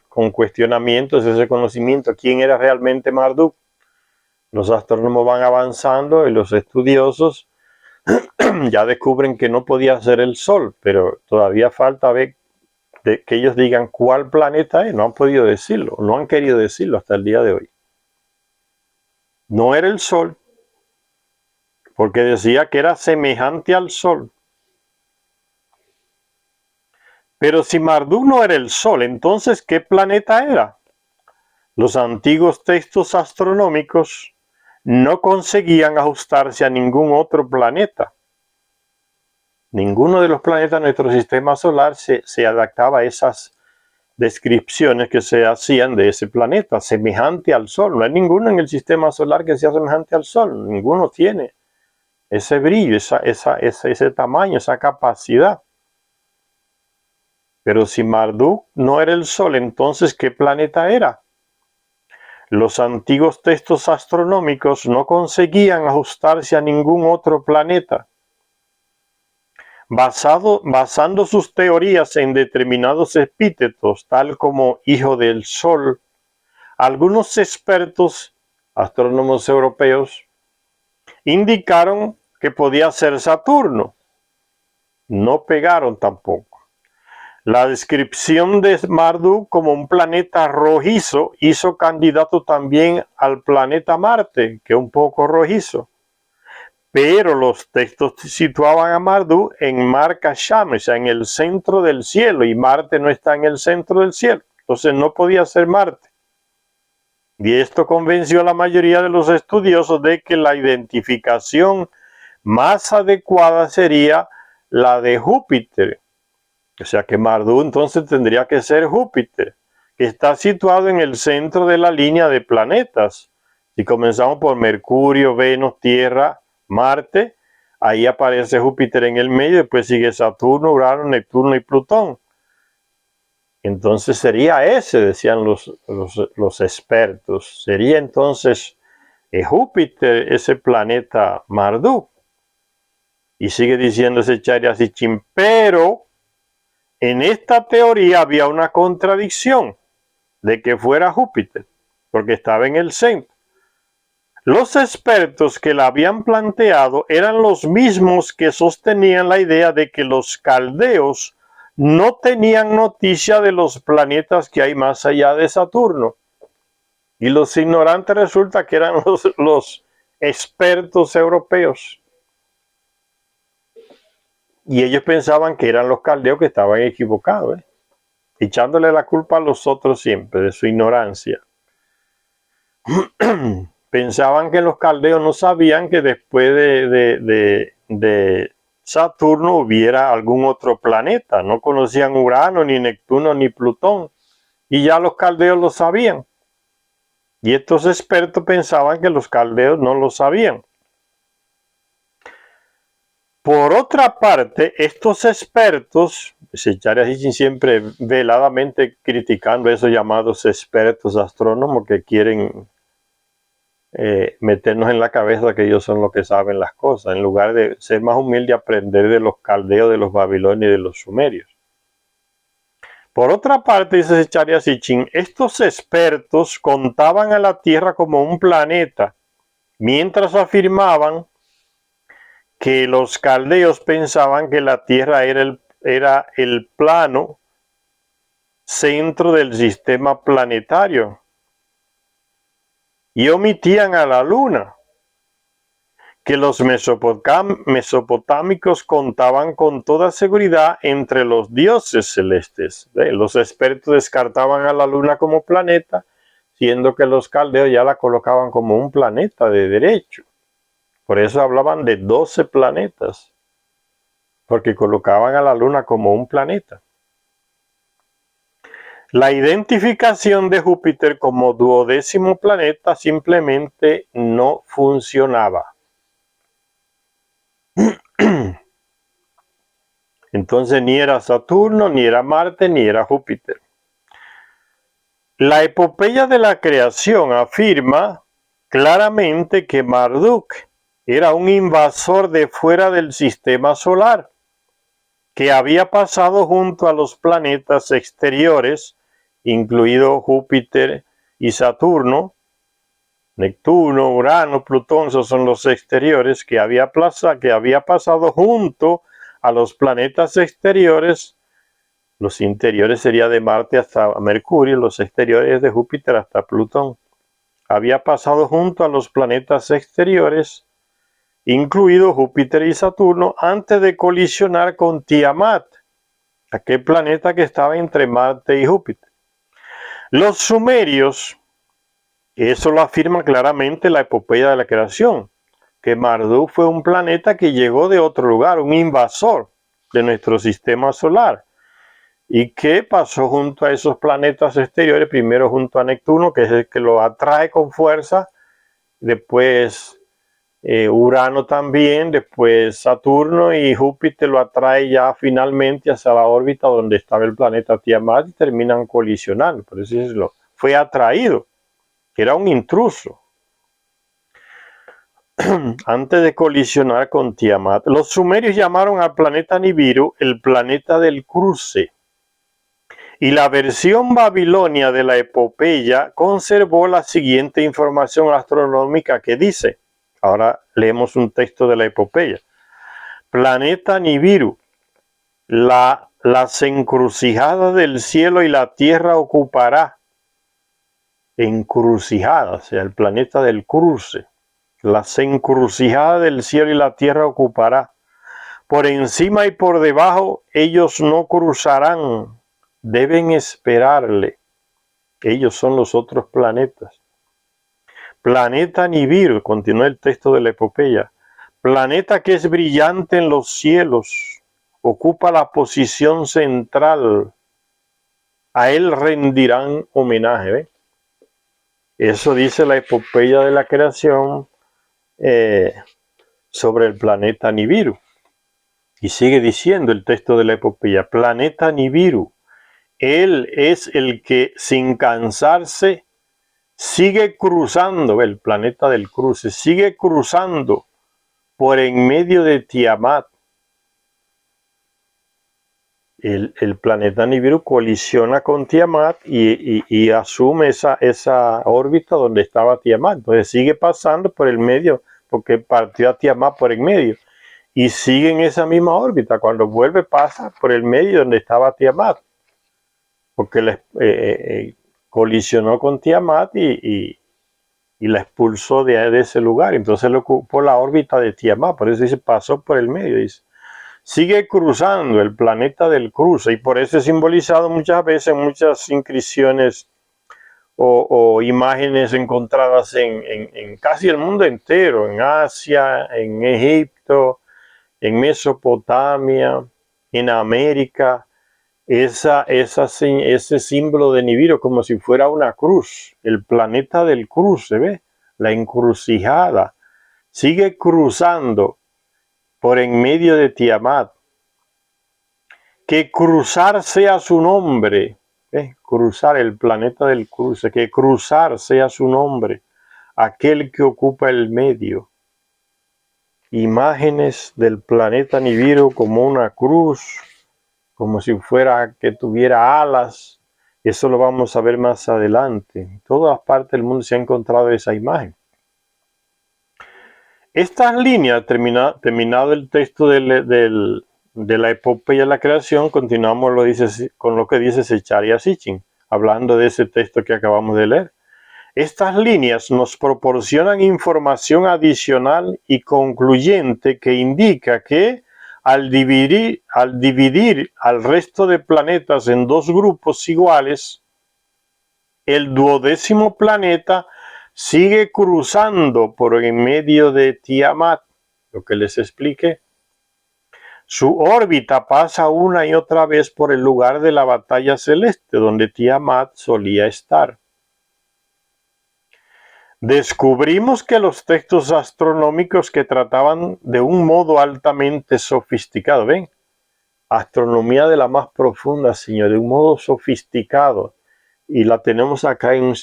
con cuestionamientos ese conocimiento. ¿Quién era realmente Marduk? Los astrónomos van avanzando y los estudiosos ya descubren que no podía ser el Sol, pero todavía falta ver que ellos digan cuál planeta es. No han podido decirlo, no han querido decirlo hasta el día de hoy. No era el Sol, porque decía que era semejante al Sol. Pero si Marduk no era el Sol, entonces ¿qué planeta era? Los antiguos textos astronómicos no conseguían ajustarse a ningún otro planeta. Ninguno de los planetas de nuestro sistema solar se adaptaba a esas descripciones que se hacían de ese planeta, semejante al Sol. No hay ninguno en el sistema solar que sea semejante al Sol. Ninguno tiene ese brillo, ese tamaño, esa capacidad. Pero si Marduk no era el Sol, entonces ¿qué planeta era? Los antiguos textos astronómicos no conseguían ajustarse a ningún otro planeta. Basando sus teorías en determinados epítetos, tal como hijo del Sol, algunos expertos astrónomos europeos indicaron que podía ser Saturno. No pegaron tampoco. La descripción de Marduk como un planeta rojizo hizo candidato también al planeta Marte, que es un poco rojizo. Pero los textos situaban a Marduk en Mar Kasham, o sea, en el centro del cielo, y Marte no está en el centro del cielo. Entonces no podía ser Marte. Y esto convenció a la mayoría de los estudiosos de que la identificación más adecuada sería la de Júpiter. O sea que Marduk entonces tendría que ser Júpiter, que está situado en el centro de la línea de planetas. Si comenzamos por Mercurio, Venus, Tierra, Marte, ahí aparece Júpiter en el medio, después sigue Saturno, Urano, Neptuno y Plutón. Entonces sería ese, decían los expertos. Sería entonces Júpiter ese planeta Marduk. Y sigue diciendo ese Charya Sitchin, pero en esta teoría había una contradicción de que fuera Júpiter, porque estaba en el centro. Los expertos que la habían planteado eran los mismos que sostenían la idea de que los caldeos no tenían noticia de los planetas que hay más allá de Saturno. Y los ignorantes resulta que eran los expertos europeos. Y ellos pensaban que eran los caldeos que estaban equivocados, echándole la culpa a los otros siempre de su ignorancia. Pensaban que los caldeos no sabían que después de Saturno hubiera algún otro planeta. No conocían Urano, ni Neptuno, ni Plutón. Y ya los caldeos lo sabían. Y estos expertos pensaban que los caldeos no lo sabían. Por otra parte, estos expertos, Charya Sitchin siempre veladamente criticando a esos llamados expertos astrónomos que quieren meternos en la cabeza que ellos son los que saben las cosas, en lugar de ser más humilde y aprender de los caldeos, de los babilonios y de los sumerios. Por otra parte, dice Charya Sitchin, estos expertos contaban a la Tierra como un planeta, mientras afirmaban que los caldeos pensaban que la Tierra era el plano centro del sistema planetario y omitían a la luna, que los mesopotámicos contaban con toda seguridad entre los dioses celestes. Los expertos descartaban a la luna como planeta, siendo que los caldeos ya la colocaban como un planeta de derecho. Por eso hablaban de 12 planetas, porque colocaban a la luna como un planeta. La identificación de Júpiter como 12º planeta simplemente no funcionaba. Entonces ni era Saturno, ni era Marte, ni era Júpiter. La epopeya de la creación afirma claramente que Marduk era un invasor de fuera del sistema solar, que había pasado junto a los planetas exteriores, incluido Júpiter y Saturno, Neptuno, Urano, Plutón, esos son los exteriores, que había pasado junto a los planetas exteriores. Los interiores sería de Marte hasta Mercurio, los exteriores de Júpiter hasta Plutón. Había pasado junto a los planetas exteriores, incluido Júpiter y Saturno, antes de colisionar con Tiamat, aquel planeta que estaba entre Marte y Júpiter. Los sumerios, eso lo afirma claramente la epopeya de la creación, que Marduk fue un planeta que llegó de otro lugar, un invasor de nuestro sistema solar, y que pasó junto a esos planetas exteriores, primero junto a Neptuno, que es el que lo atrae con fuerza, después Urano también, después Saturno, y Júpiter lo atrae ya finalmente hacia la órbita donde estaba el planeta Tiamat y terminan colisionando. Por eso fue atraído, era un intruso. Antes de colisionar con Tiamat, los sumerios llamaron al planeta Nibiru el planeta del cruce. Y la versión babilonia de la epopeya conservó la siguiente información astronómica que dice, ahora leemos un texto de la epopeya: planeta Nibiru, las encrucijadas del cielo y la tierra ocupará. Encrucijadas, o sea, el planeta del cruce. Las encrucijadas del cielo y la tierra ocupará. Por encima y por debajo ellos no cruzarán. Deben esperarle. Ellos son los otros planetas. Planeta Nibiru, continúa el texto de la epopeya. Planeta que es brillante en los cielos, ocupa la posición central. A él rendirán homenaje. ¿Ve? Eso dice la epopeya de la creación sobre el planeta Nibiru. Y sigue diciendo el texto de la epopeya, planeta Nibiru. Él es el que sin cansarse sigue cruzando, el planeta del cruce, sigue cruzando por en medio de Tiamat. El planeta Nibiru colisiona con Tiamat y asume esa órbita donde estaba Tiamat. Entonces sigue pasando por el medio, porque partió a Tiamat por en medio. Y sigue en esa misma órbita. Cuando vuelve pasa por el medio donde estaba Tiamat. Porque colisionó con Tiamat y la expulsó de ese lugar. Entonces le ocupó la órbita de Tiamat. Por eso dice, pasó por el medio. Dice, sigue cruzando el planeta del cruce. Y por eso es simbolizado muchas veces en muchas inscripciones o imágenes encontradas en casi el mundo entero. En Asia, en Egipto, en Mesopotamia, en América. Ese símbolo de Nibiru como si fuera una cruz, el planeta del cruce, ¿ve? La encrucijada, sigue cruzando por en medio de Tiamat. Que cruzar sea su nombre, ¿ve? Cruzar el planeta del cruce, que cruzar sea su nombre, aquel que ocupa el medio. Imágenes del planeta Nibiru como una cruz, como si fuera que tuviera alas. Eso lo vamos a ver más adelante. En todas partes del mundo se ha encontrado esa imagen. Estas líneas, terminado el texto de de la epopeya de la creación, continuamos con lo que dice Zecharia Sitchin, hablando de ese texto que acabamos de leer. Estas líneas nos proporcionan información adicional y concluyente que indica que al dividir al resto de planetas en dos grupos iguales, el 12º planeta sigue cruzando por en medio de Tiamat, lo que les expliqué. Su órbita pasa una y otra vez por el lugar de la batalla celeste, donde Tiamat solía estar. Descubrimos que los textos astronómicos que trataban de un modo altamente sofisticado, ¿ven? Astronomía de la más profunda, señor, de un modo sofisticado, y la tenemos acá en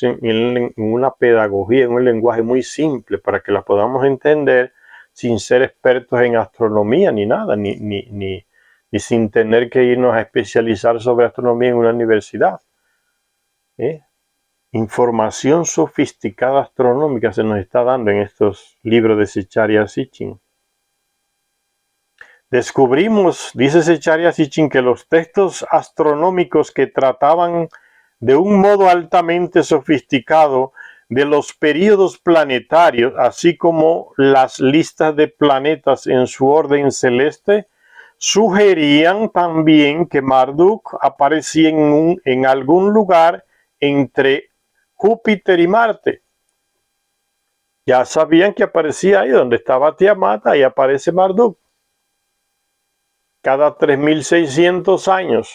una pedagogía, en un lenguaje muy simple para que la podamos entender sin ser expertos en astronomía ni nada, ni sin tener que irnos a especializar sobre astronomía en una universidad. Información sofisticada astronómica se nos está dando en estos libros de Zecharia Sitchin. Descubrimos, dice Zecharia Sitchin, que los textos astronómicos que trataban de un modo altamente sofisticado de los períodos planetarios, así como las listas de planetas en su orden celeste, sugerían también que Marduk aparecía en algún lugar entre Júpiter y Marte. Ya sabían que aparecía ahí donde estaba Tiamat, ahí aparece Marduk. Cada 3600 años,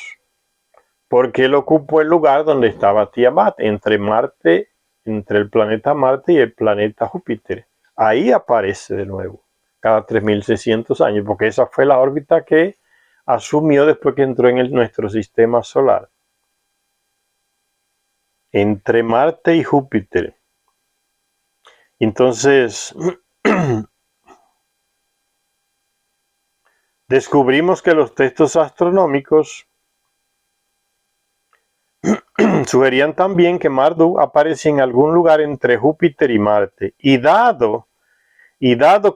porque él ocupó el lugar donde estaba Tiamat, entre el planeta Marte y el planeta Júpiter. Ahí aparece de nuevo, cada 3600 años, porque esa fue la órbita que asumió después que entró en nuestro sistema solar. Entre Marte y Júpiter. Entonces, descubrimos que los textos astronómicos sugerían también que Marduk aparecía en algún lugar entre Júpiter y Marte. Y dado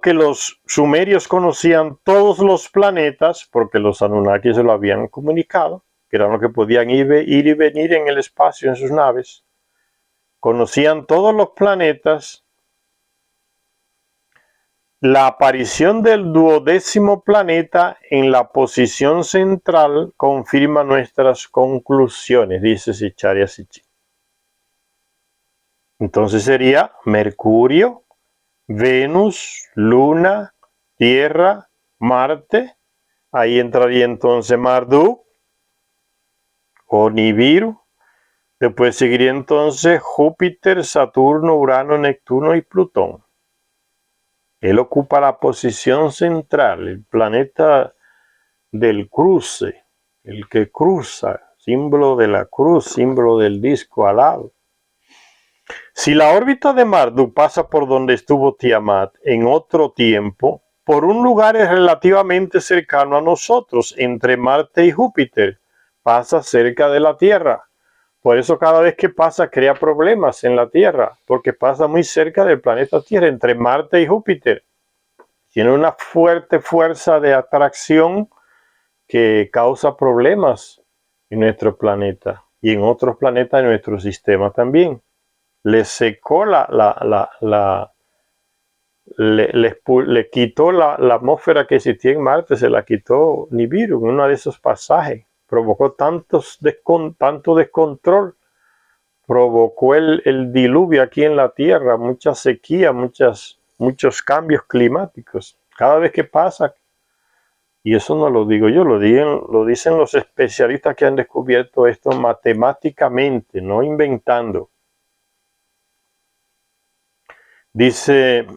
que los sumerios conocían todos los planetas, porque los Anunnaki se lo habían comunicado, que eran los que podían ir y venir en el espacio en sus naves, conocían todos los planetas, la aparición del 12º planeta en la posición central confirma nuestras conclusiones, dice Zecharia Sitchin. Entonces sería Mercurio, Venus, Luna, Tierra, Marte. Ahí entraría entonces Marduk o Nibiru. Después seguiría entonces Júpiter, Saturno, Urano, Neptuno y Plutón. Él ocupa la posición central, el planeta del cruce, el que cruza, símbolo de la cruz, símbolo del disco alado. Si la órbita de Marduk pasa por donde estuvo Tiamat en otro tiempo, por un lugar relativamente cercano a nosotros, entre Marte y Júpiter, pasa cerca de la Tierra. Por eso cada vez que pasa crea problemas en la Tierra, porque pasa muy cerca del planeta Tierra, entre Marte y Júpiter. Tiene una fuerte fuerza de atracción que causa problemas en nuestro planeta y en otros planetas de nuestro sistema también. Le secó le quitó la atmósfera que existía en Marte, se la quitó Nibiru en uno de esos pasajes. Provocó tanto descontrol, provocó el diluvio aquí en la Tierra, mucha sequía, muchos cambios climáticos. Cada vez que pasa, y eso no lo digo yo, lo dicen los especialistas que han descubierto esto matemáticamente, no inventando. Dice,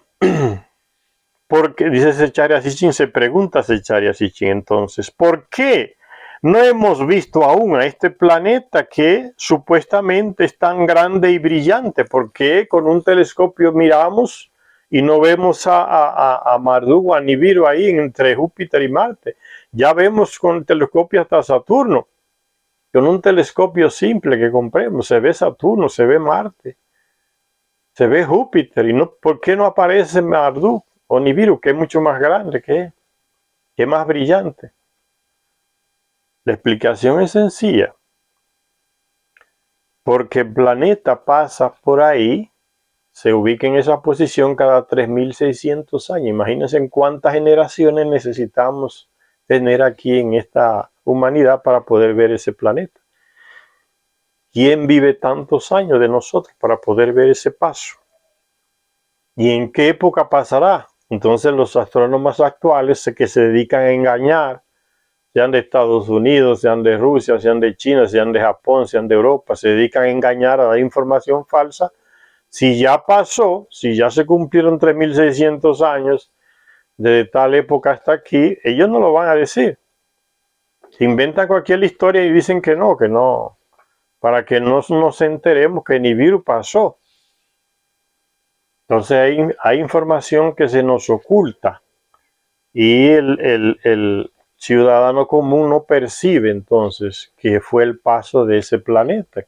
porque dice Zecharia Sitchin, se pregunta Zecharia Sitchin entonces, ¿por qué no hemos visto aún a este planeta que supuestamente es tan grande y brillante? ¿Por qué con un telescopio miramos y no vemos a Marduk o a Nibiru ahí entre Júpiter y Marte? Ya vemos con el telescopio hasta Saturno. Con un telescopio simple que compremos se ve Saturno, se ve Marte, se ve Júpiter. ¿Y no, por qué no aparece Marduk o Nibiru, que es mucho más grande que es más brillante? La explicación es sencilla. Porque el planeta pasa por ahí, se ubica en esa posición cada 3.600 años. Imagínense en cuántas generaciones necesitamos tener aquí en esta humanidad para poder ver ese planeta. ¿Quién vive tantos años de nosotros para poder ver ese paso? ¿Y en qué época pasará? Entonces los astrónomos actuales que se dedican a engañar, sean de Estados Unidos, sean de Rusia, sean de China, sean de Japón, sean de Europa, se dedican a engañar, a dar información falsa. Si ya pasó, si ya se cumplieron 3.600 años de tal época hasta aquí, ellos no lo van a decir. Se inventan cualquier historia y dicen que no, para que no nos enteremos que Nibiru pasó. Entonces hay información que se nos oculta y el ciudadano común no percibe entonces que fue el paso de ese planeta.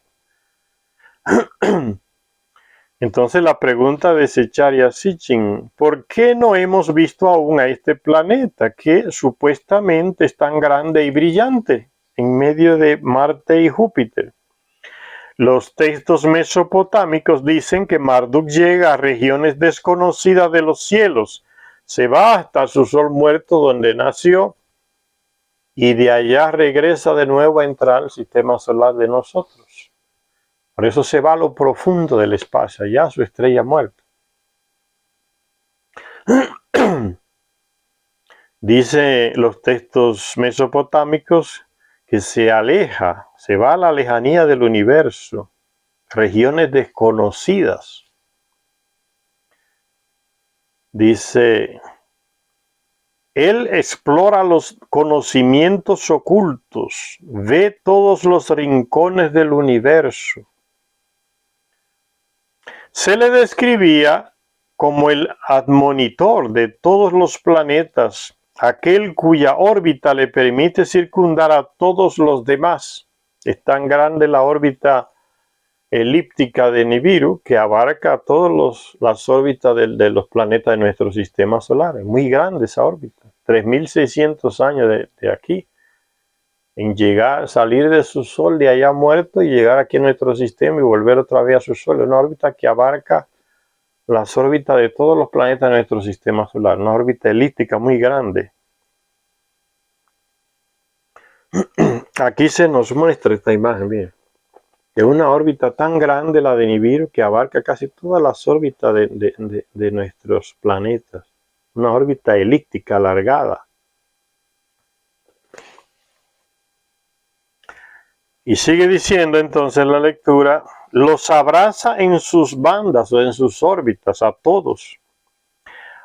Entonces la pregunta de Zecharia Sitchin, ¿por qué no hemos visto aún a este planeta que supuestamente es tan grande y brillante en medio de Marte y Júpiter? Los textos mesopotámicos dicen que Marduk llega a regiones desconocidas de los cielos, se va hasta su sol muerto donde nació y de allá regresa de nuevo a entrar al sistema solar de nosotros. Por eso se va a lo profundo del espacio, allá a su estrella muerta. Dice los textos mesopotámicos que se aleja, se va a la lejanía del universo, regiones desconocidas. Dice, él explora los conocimientos ocultos, ve todos los rincones del universo. Se le describía como el admonitor de todos los planetas, aquel cuya órbita le permite circundar a todos los demás. Es tan grande la órbita elíptica de Nibiru que abarca todas las órbitas de los planetas de nuestro sistema solar. Es muy grande esa órbita, 3.600 años de aquí, en llegar, salir de su sol de allá muerto y llegar aquí a nuestro sistema y volver otra vez a su sol. Es una órbita que abarca las órbitas de todos los planetas de nuestro sistema solar, una órbita elíptica muy grande. Aquí se nos muestra esta imagen, bien. Es una órbita tan grande la de Nibiru que abarca casi todas las órbitas de nuestros planetas. Una órbita elíptica alargada. Y sigue diciendo entonces la lectura, los abraza en sus bandas o en sus órbitas a todos.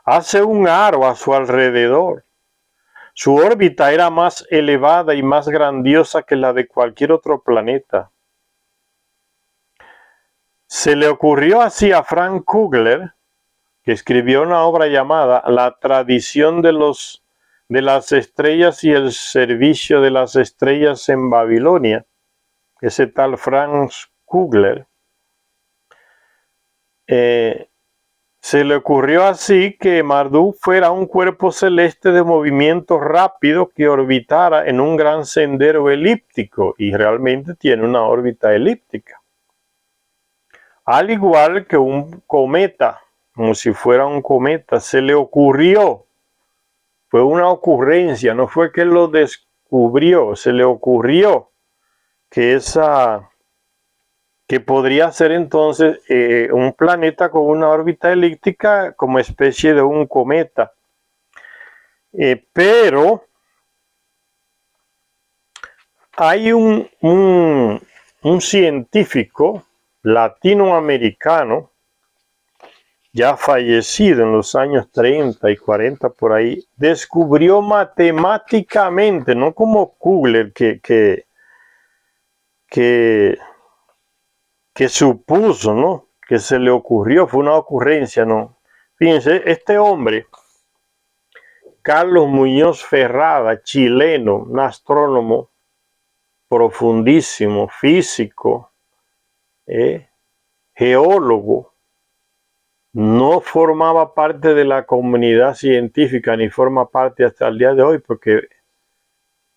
Hace un aro a su alrededor. Su órbita era más elevada y más grandiosa que la de cualquier otro planeta. Se le ocurrió así a Frank Kugler, que escribió una obra llamada La tradición de las estrellas y el servicio de las estrellas en Babilonia. Ese tal Franz Kugler. Se le ocurrió así que Marduk fuera un cuerpo celeste de movimiento rápido que orbitara en un gran sendero elíptico, y realmente tiene una órbita elíptica. Al igual que un cometa, como si fuera un cometa, se le ocurrió, fue una ocurrencia, no fue que él lo descubrió, se le ocurrió que podría ser entonces un planeta con una órbita elíptica como especie de un cometa. Pero hay un científico latinoamericano, ya fallecido en los años 30 y 40 por ahí, descubrió matemáticamente, no como Kugler que supuso, ¿no?, que se le ocurrió, fue una ocurrencia, ¿no? Fíjense, este hombre, Carlos Muñoz Ferrada, chileno, un astrónomo profundísimo, físico, geólogo, no formaba parte de la comunidad científica ni forma parte hasta el día de hoy porque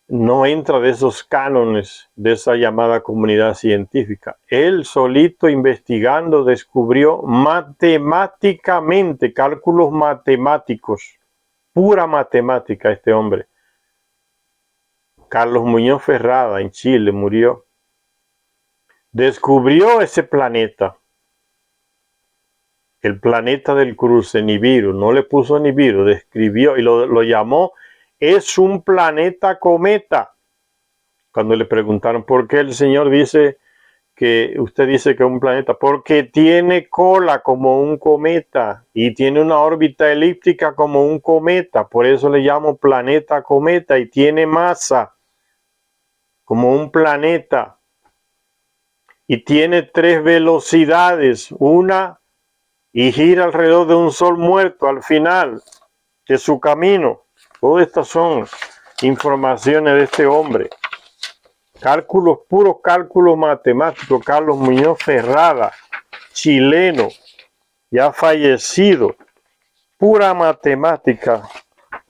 no entra de esos cánones de esa llamada comunidad científica. Él solito investigando descubrió matemáticamente, cálculos matemáticos, pura matemática este hombre. Carlos Muñoz Ferrada en Chile murió. Descubrió ese planeta, el planeta del cruce, Nibiru. No le puso Nibiru, describió y lo llamó, es un planeta cometa. Cuando le preguntaron por qué el Señor dice que usted dice que es un planeta, porque tiene cola como un cometa y tiene una órbita elíptica como un cometa, por eso le llamo planeta cometa, y tiene masa como un planeta y tiene 3 velocidades, una, y gira alrededor de un sol muerto al final de su camino. Todas estas son informaciones de este hombre. Cálculos, puros cálculos matemáticos. Carlos Muñoz Ferrada, chileno, ya fallecido. Pura matemática.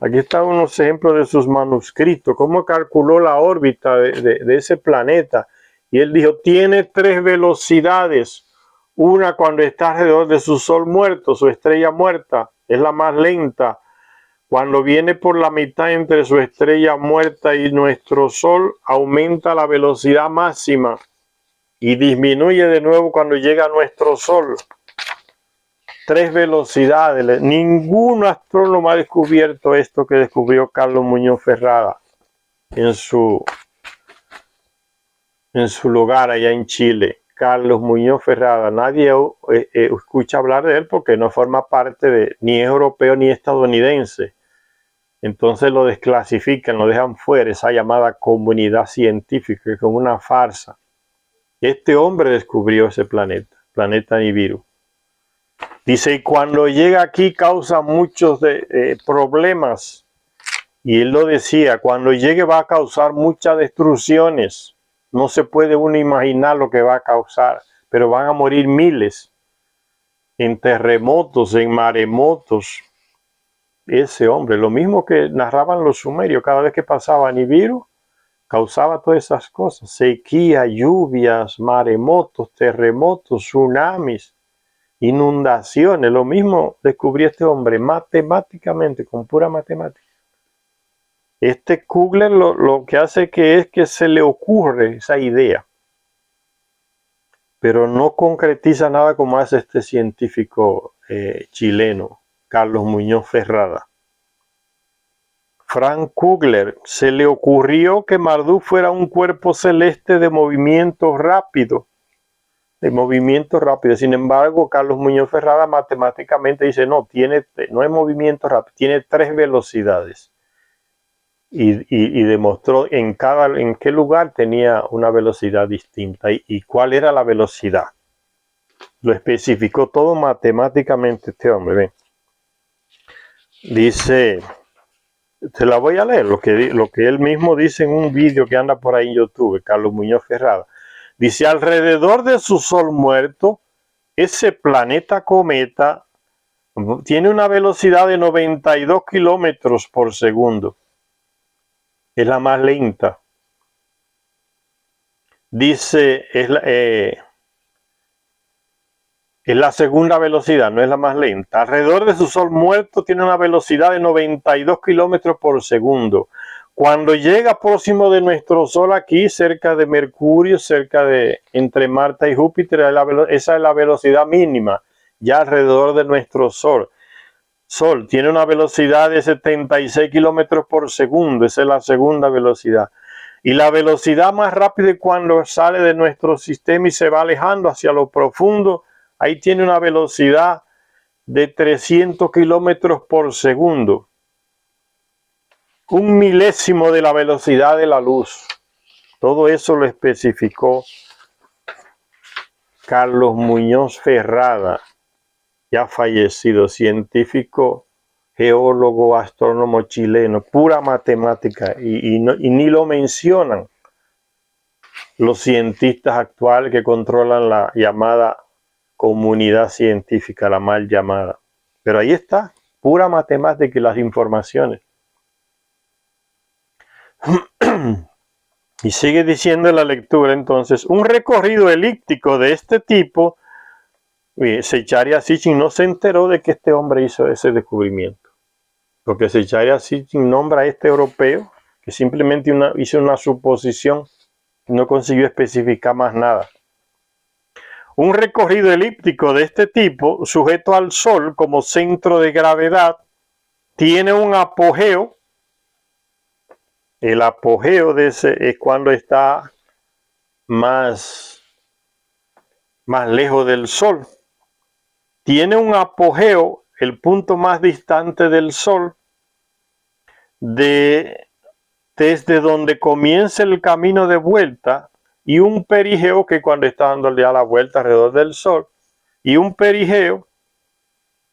Aquí están unos ejemplos de sus manuscritos. Cómo calculó la órbita de ese planeta. Y él dijo, tiene 3 velocidades. Una cuando está alrededor de su sol muerto, su estrella muerta, es la más lenta. Cuando viene por la mitad entre su estrella muerta y nuestro sol, aumenta la velocidad máxima y disminuye de nuevo cuando llega a nuestro sol. 3 velocidades. Ningún astrónomo ha descubierto esto que descubrió Carlos Muñoz Ferrada en su lugar allá en Chile. Carlos Muñoz Ferrada. Nadie escucha hablar de él porque no forma parte de, ni es europeo ni estadounidense. Entonces lo desclasifican, lo dejan fuera, esa llamada comunidad científica, que es como una farsa. Este hombre descubrió ese planeta, planeta Nibiru. Dice, y cuando llega aquí causa muchos problemas. Y él lo decía, cuando llegue va a causar muchas destrucciones. No se puede uno imaginar lo que va a causar, pero van a morir miles en terremotos, en maremotos. Ese hombre, lo mismo que narraban los sumerios, cada vez que pasaba Nibiru, causaba todas esas cosas, sequía, lluvias, maremotos, terremotos, tsunamis, inundaciones, lo mismo descubrió este hombre matemáticamente, con pura matemática. Este Kugler lo que hace es que se le ocurre esa idea, pero no concretiza nada como hace este científico chileno, Carlos Muñoz Ferrada. Frank Kugler, se le ocurrió que Marduk fuera un cuerpo celeste de movimiento rápido. Sin embargo, Carlos Muñoz Ferrada matemáticamente dice, no es movimiento rápido, tiene 3 velocidades. Y demostró en qué lugar tenía una velocidad distinta y cuál era la velocidad. Lo especificó todo matemáticamente este hombre. ¿Ven? Dice... Te la voy a leer, lo que él mismo dice en un vídeo que anda por ahí en YouTube, Carlos Muñoz Ferrada. Dice, alrededor de su sol muerto, ese planeta cometa tiene una velocidad de 92 kilómetros por segundo. Es la más lenta. Dice, es la segunda velocidad, no es la más lenta. Alrededor de su sol muerto tiene una velocidad de 92 kilómetros por segundo. Cuando llega próximo de nuestro sol aquí, cerca de Mercurio, entre Marte y Júpiter, esa es la velocidad mínima, ya alrededor de nuestro sol. Sol tiene una velocidad de 76 kilómetros por segundo, esa es la segunda velocidad. Y la velocidad más rápida cuando sale de nuestro sistema y se va alejando hacia lo profundo, ahí tiene una velocidad de 300 kilómetros por segundo. 1 milésimo de la velocidad de la luz. Todo eso lo especificó Carlos Muñoz Ferrada, ya fallecido, científico, geólogo, astrónomo chileno, pura matemática, y ni lo mencionan los cientistas actuales que controlan la llamada comunidad científica, la mal llamada. Pero ahí está, pura matemática y las informaciones. Y sigue diciendo la lectura entonces, un recorrido elíptico de este tipo, Zecharia Sitchin no se enteró de que este hombre hizo ese descubrimiento, porque Zecharia Sitchin nombra a este europeo que simplemente hizo una suposición, no consiguió especificar más nada. Un recorrido elíptico de este tipo, sujeto al Sol como centro de gravedad, tiene un apogeo. El apogeo de ese es cuando está más lejos del Sol. Tiene un apogeo, el punto más distante del Sol, desde donde comienza el camino de vuelta, y un perigeo que cuando está dándole a la vuelta alrededor del Sol, y un perigeo,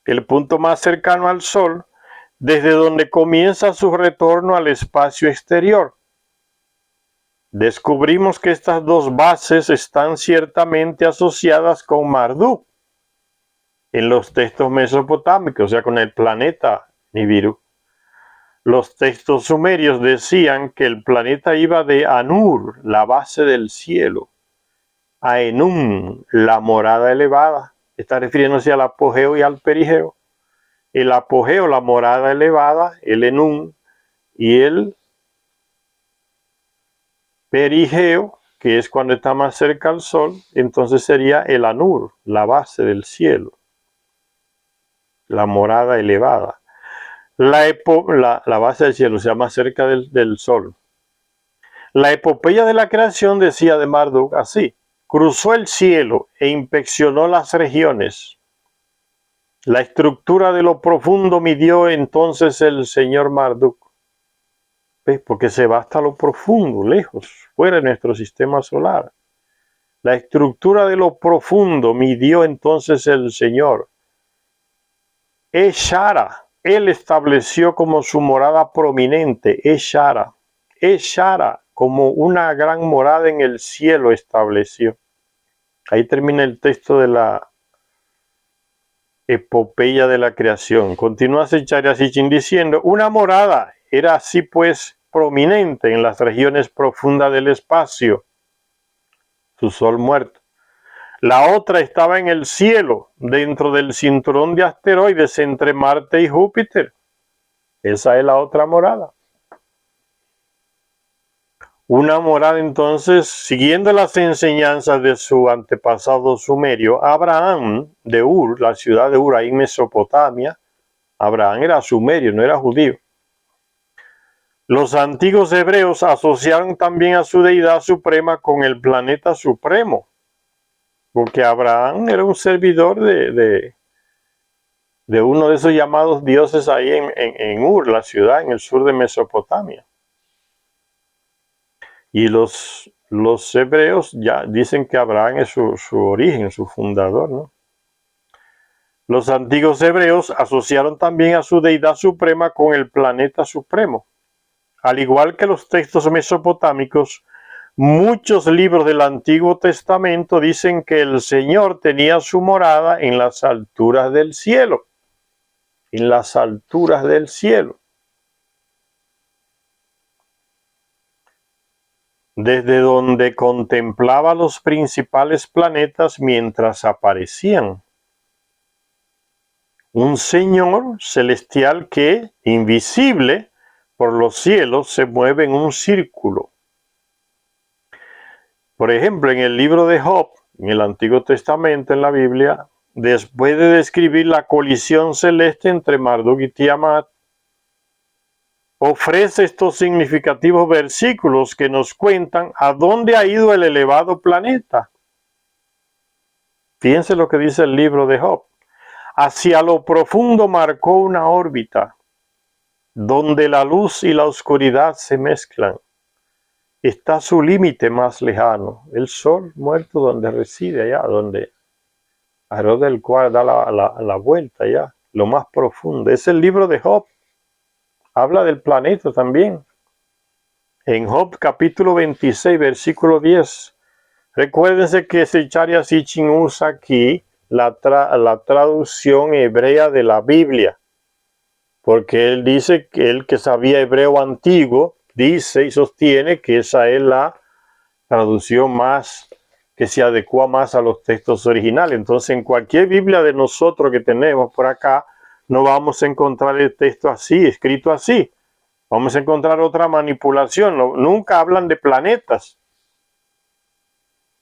el punto más cercano al Sol, desde donde comienza su retorno al espacio exterior. Descubrimos que estas dos bases están ciertamente asociadas con Marduk en los textos mesopotámicos, o sea, con el planeta Nibiru. Los textos sumerios decían que el planeta iba de Anur, la base del cielo, a Enum, la morada elevada. Está refiriéndose al apogeo y al perigeo. El apogeo, la morada elevada, el Enum, y el perigeo, que es cuando está más cerca al Sol, entonces sería el Anur, la base del cielo, la morada elevada. La base del cielo, o sea, más cerca del Sol. La epopeya de la creación decía de Marduk así: cruzó el cielo e inspeccionó las regiones. La estructura de lo profundo midió entonces el señor Marduk. ¿Ves? Porque se va hasta lo profundo, lejos, fuera de nuestro sistema solar. La estructura de lo profundo midió entonces el Señor. Eshara, él estableció como su morada prominente, Eshara. Eshara, como una gran morada en el cielo estableció. Ahí termina el texto de la epopeya de la creación. Continúa Zecharia Sitchin diciendo, una morada era así pues prominente en las regiones profundas del espacio, su sol muerto. La otra estaba en el cielo, dentro del cinturón de asteroides entre Marte y Júpiter. Esa es la otra morada. Una morada entonces, siguiendo las enseñanzas de su antepasado sumerio, Abraham de Ur, la ciudad de Ur, ahí en Mesopotamia. Abraham era sumerio, no era judío. Los antiguos hebreos asociaron también a su deidad suprema con el planeta supremo, porque Abraham era un servidor de uno de esos llamados dioses ahí en Ur, la ciudad en el sur de Mesopotamia. Y los hebreos ya dicen que Abraham es su origen, su fundador, ¿no? Los antiguos hebreos asociaron también a su deidad suprema con el planeta supremo. Al igual que los textos mesopotámicos, muchos libros del Antiguo Testamento dicen que el Señor tenía su morada en las alturas del cielo. En las alturas del cielo. Desde donde contemplaba los principales planetas mientras aparecían. Un Señor celestial que, invisible por los cielos, se mueve en un círculo. Por ejemplo, en el libro de Job, en el Antiguo Testamento, en la Biblia, después de describir la colisión celeste entre Marduk y Tiamat, ofrece estos significativos versículos que nos cuentan a dónde ha ido el elevado planeta. Fíjense lo que dice el libro de Job. Hacia lo profundo marcó una órbita, donde la luz y la oscuridad se mezclan. Está su límite más lejano, el sol muerto donde reside allá, donde alrededor del cual da la vuelta allá, lo más profundo. Es el libro de Job. Habla del planeta también. En Job capítulo 26, versículo 10. Recuérdense que Zecharia Sitchin usa aquí la traducción hebrea de la Biblia, porque él dice que él que sabía hebreo antiguo, dice y sostiene que esa es la traducción más que se adecua más a los textos originales. Entonces, en cualquier Biblia de nosotros que tenemos por acá, no vamos a encontrar el texto así, escrito así. Vamos a encontrar otra manipulación. Nunca hablan de planetas,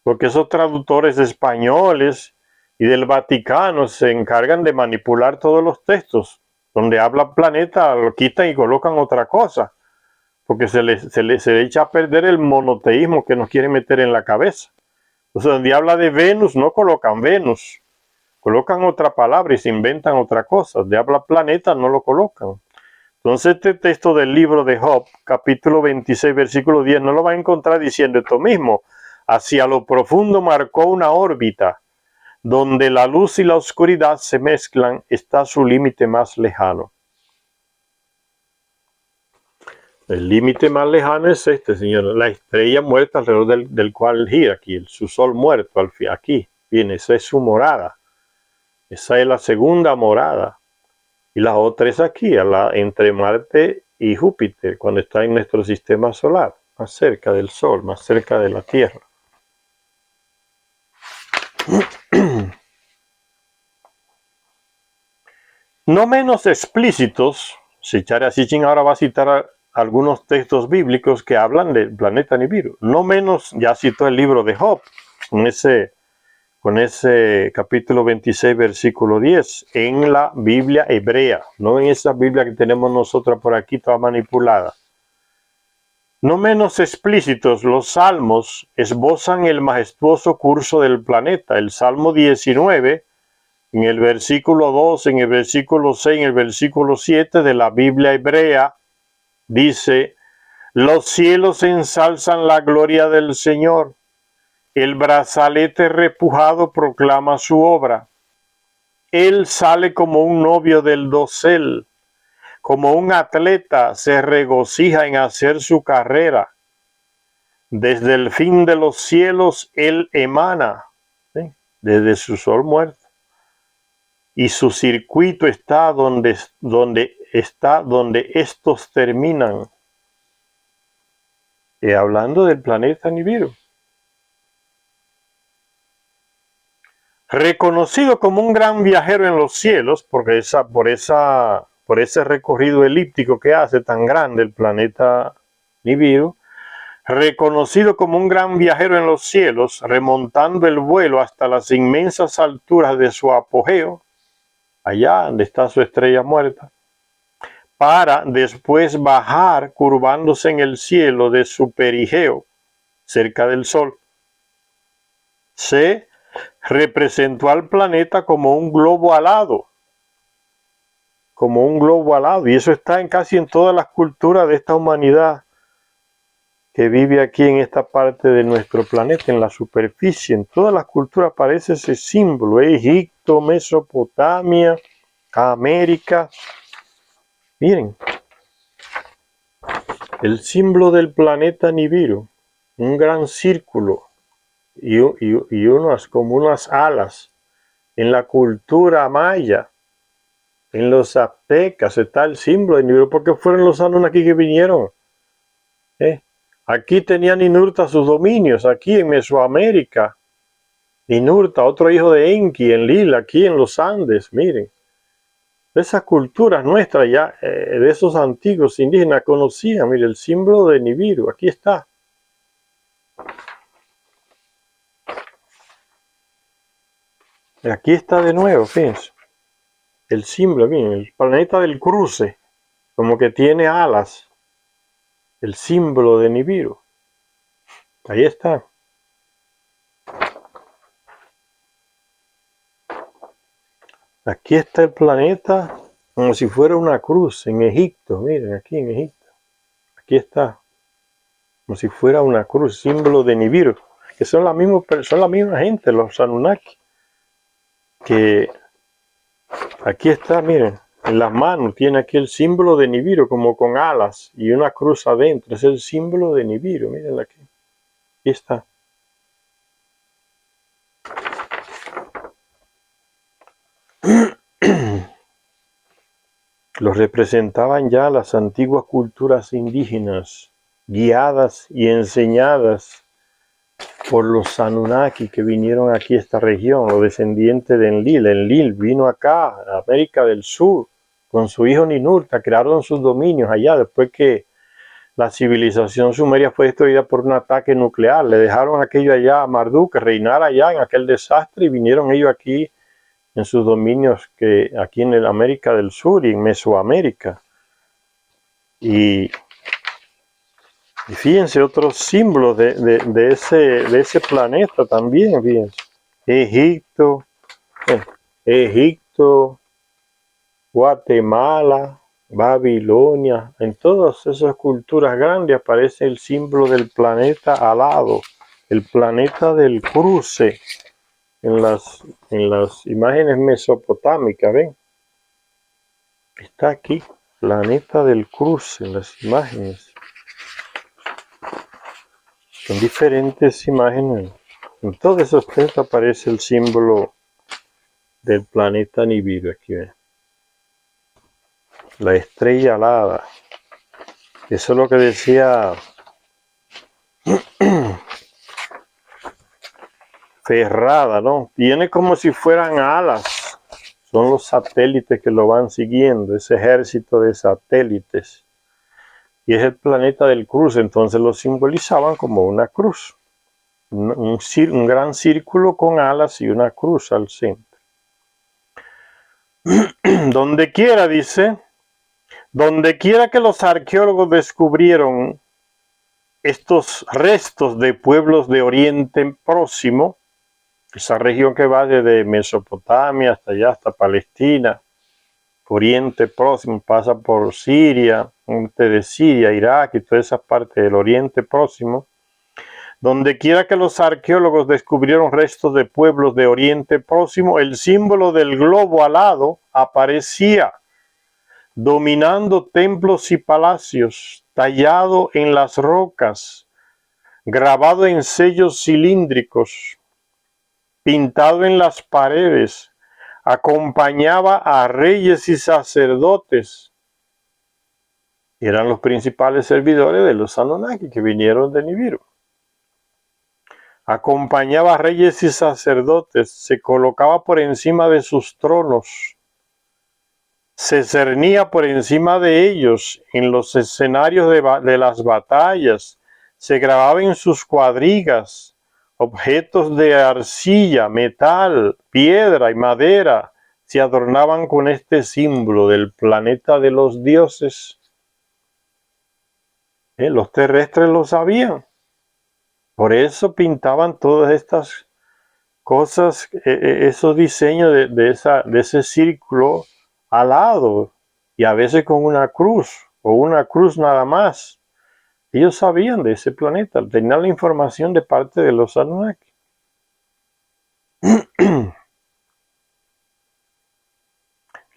porque esos traductores españoles y del Vaticano se encargan de manipular todos los textos. Donde habla planeta, lo quitan y colocan otra cosa, porque se echa a perder el monoteísmo que nos quiere meter en la cabeza. Entonces, donde habla de Venus, no colocan Venus, colocan otra palabra y se inventan otra cosa. Donde habla planeta, no lo colocan. Entonces, este texto del libro de Job, capítulo 26, versículo 10, no lo va a encontrar diciendo esto mismo. Hacia lo profundo marcó una órbita, donde la luz y la oscuridad se mezclan, está su límite más lejano. El límite más lejano es este, señor, la estrella muerta alrededor del cual gira aquí, su sol muerto, aquí viene, esa es su morada. Esa es la segunda morada. Y la otra es aquí, entre Marte y Júpiter, cuando está en nuestro sistema solar, más cerca del Sol, más cerca de la Tierra. No menos explícitos, Sichara Sitchin ahora va a citar algunos textos bíblicos que hablan del planeta Nibiru. No menos, ya citó el libro de Job, con ese capítulo 26, versículo 10, en la Biblia hebrea, no en esa Biblia que tenemos nosotros por aquí toda manipulada. No menos explícitos, los salmos esbozan el majestuoso curso del planeta. El Salmo 19, en el versículo 2, en el versículo 6, en el versículo 7 de la Biblia hebrea, dice: los cielos ensalzan la gloria del Señor. El brazalete repujado proclama su obra. Él sale como un novio del dosel, como un atleta se regocija en hacer su carrera. Desde el fin de los cielos Él emana, ¿sí?, desde su sol muerto. Y su circuito está donde estos terminan. Y hablando del planeta Nibiru. Reconocido como un gran viajero en los cielos, porque por ese recorrido elíptico que hace tan grande el planeta Nibiru, reconocido como un gran viajero en los cielos, remontando el vuelo hasta las inmensas alturas de su apogeo, allá donde está su estrella muerta, para después bajar curvándose en el cielo de su perigeo, cerca del Sol. Se representó al planeta como un globo alado, y eso está casi en todas las culturas de esta humanidad que vive aquí en esta parte de nuestro planeta, en la superficie. En todas las culturas aparece ese símbolo: Egipto, Mesopotamia, América. Miren, el símbolo del planeta Nibiru, un gran círculo y como unas alas. En la cultura maya, en los aztecas, está el símbolo de Nibiru, porque fueron los Anunnaki que vinieron. Aquí tenía Ninurta sus dominios, aquí en Mesoamérica. Ninurta, otro hijo de Enki, en Lila, aquí en los Andes, miren. Esas culturas nuestras ya, de esos antiguos indígenas, conocían, miren, el símbolo de Nibiru, aquí está. Aquí está de nuevo, fíjense. El símbolo, miren, el planeta del cruce, como que tiene alas. El símbolo de Nibiru. Ahí está. Aquí está el planeta como si fuera una cruz en Egipto. Miren, aquí en Egipto. Aquí está. Como si fuera una cruz, símbolo de Nibiru. Que son la misma gente, los Anunnaki. Que aquí está, miren. En las manos tiene aquí el símbolo de Nibiru, como con alas y una cruz adentro. Es el símbolo de Nibiru. Miren aquí. Aquí está. Los representaban ya las antiguas culturas indígenas guiadas y enseñadas por los Anunnaki que vinieron aquí a esta región, los descendientes de Enlil. Enlil vino acá, a América del Sur, con su hijo Ninurta, crearon sus dominios allá, después que la civilización sumeria fue destruida por un ataque nuclear. Le dejaron aquello allá a Marduk, que reinara allá en aquel desastre, y vinieron ellos aquí en sus dominios, que aquí en el América del Sur y en Mesoamérica. Y fíjense otros símbolos de ese planeta también, fíjense. Egipto, Guatemala, Babilonia, en todas esas culturas grandes aparece el símbolo del planeta alado, el planeta del cruce, en las imágenes mesopotámicas, ¿ven? Está aquí, planeta del cruce, en las imágenes. Son diferentes imágenes. En todos esos textos aparece el símbolo del planeta Nibiru, aquí ven. La estrella alada. Eso es lo que decía Ferrada, ¿no? Tiene como si fueran alas. Son los satélites que lo van siguiendo, ese ejército de satélites. Y es el planeta del cruce, entonces lo simbolizaban como una cruz. Un gran círculo con alas y una cruz al centro. Donde quiera, dice, donde quiera que los arqueólogos descubrieron estos restos de pueblos de Oriente Próximo, esa región que va desde Mesopotamia hasta allá, hasta Palestina, Oriente Próximo, pasa por Siria, norte de Siria, Irak y toda esa parte del Oriente Próximo. Donde quiera que los arqueólogos descubrieron restos de pueblos de Oriente Próximo, el símbolo del globo alado aparecía, dominando templos y palacios, tallado en las rocas, grabado en sellos cilíndricos, pintado en las paredes, acompañaba a reyes y sacerdotes. Eran los principales servidores de los Anunnaki que vinieron de Nibiru. Acompañaba a reyes y sacerdotes, se colocaba por encima de sus tronos, se cernía por encima de ellos en los escenarios de las batallas, se grababa en sus cuadrigas objetos de arcilla, metal, piedra y madera, se adornaban con este símbolo del planeta de los dioses. Los terrestres lo sabían. Por eso pintaban todas estas cosas, esos diseños de ese círculo alado, y a veces con una cruz, o una cruz nada más. Ellos sabían de ese planeta, tenían la información de parte de los Anunnaki.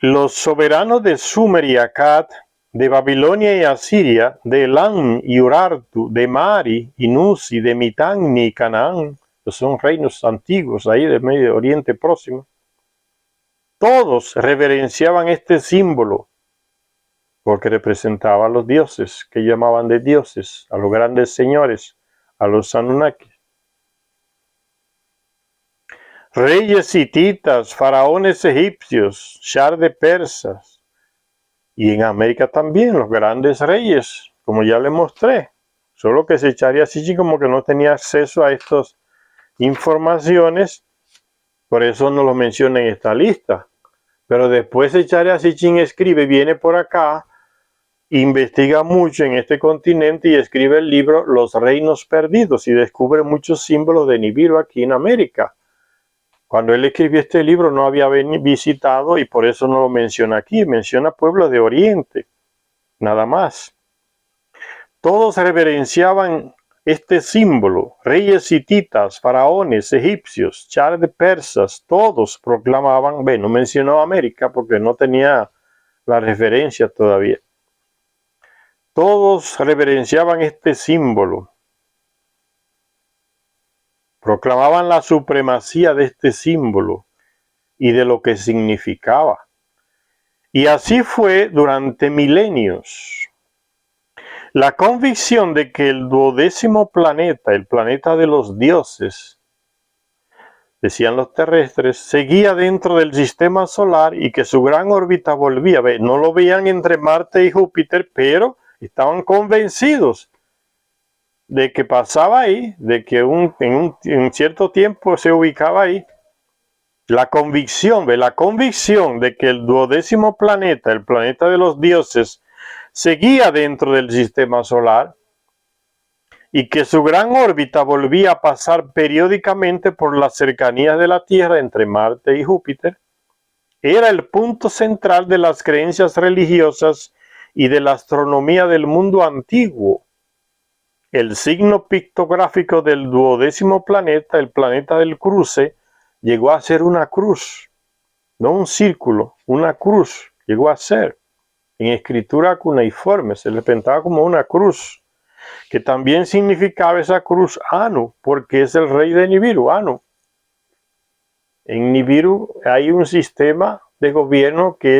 Los soberanos de Sumer y Akkad, de Babilonia y Asiria, de Elam y Urartu, de Mari y Nusi, de Mitanni y Canaán, que son reinos antiguos ahí del Medio Oriente Próximo, todos reverenciaban este símbolo porque representaba a los dioses, que llamaban de dioses, a los grandes señores, a los Anunnaki. Reyes hititas, faraones egipcios, Shar de persas, y en América también los grandes reyes, como ya les mostré, solo que se echaría así como que no tenía acceso a estas informaciones, por eso no lo menciona en esta lista. Pero después Echaria Sitchin escribe, viene por acá, investiga mucho en este continente y escribe el libro Los Reinos Perdidos y descubre muchos símbolos de Nibiru aquí en América. Cuando él escribió este libro no había visitado y por eso no lo menciona aquí, menciona pueblos de Oriente, nada más. Todos reverenciaban este símbolo, reyes hititas, faraones, egipcios, Shar de persas, todos proclamaban, bueno, mencionó América porque no tenía la referencia todavía. Todos reverenciaban este símbolo, proclamaban la supremacía de este símbolo y de lo que significaba. Y así fue durante milenios. La convicción de que el 12º planeta, el planeta de los dioses, decían los terrestres, seguía dentro del sistema solar y que su gran órbita volvía. No lo veían entre Marte y Júpiter, pero estaban convencidos de que pasaba ahí, de que en cierto tiempo se ubicaba ahí. La convicción de que el 12º planeta, el planeta de los dioses, seguía dentro del sistema solar y que su gran órbita volvía a pasar periódicamente por las cercanías de la Tierra entre Marte y Júpiter, era el punto central de las creencias religiosas y de la astronomía del mundo antiguo. El signo pictográfico del 12º planeta, el planeta del cruce, llegó a ser una cruz, no un círculo, una cruz, llegó a ser. En escritura cuneiforme se le pintaba como una cruz, que también significaba esa cruz Anu, porque es el rey de Nibiru, Anu. En Nibiru hay un sistema de gobierno que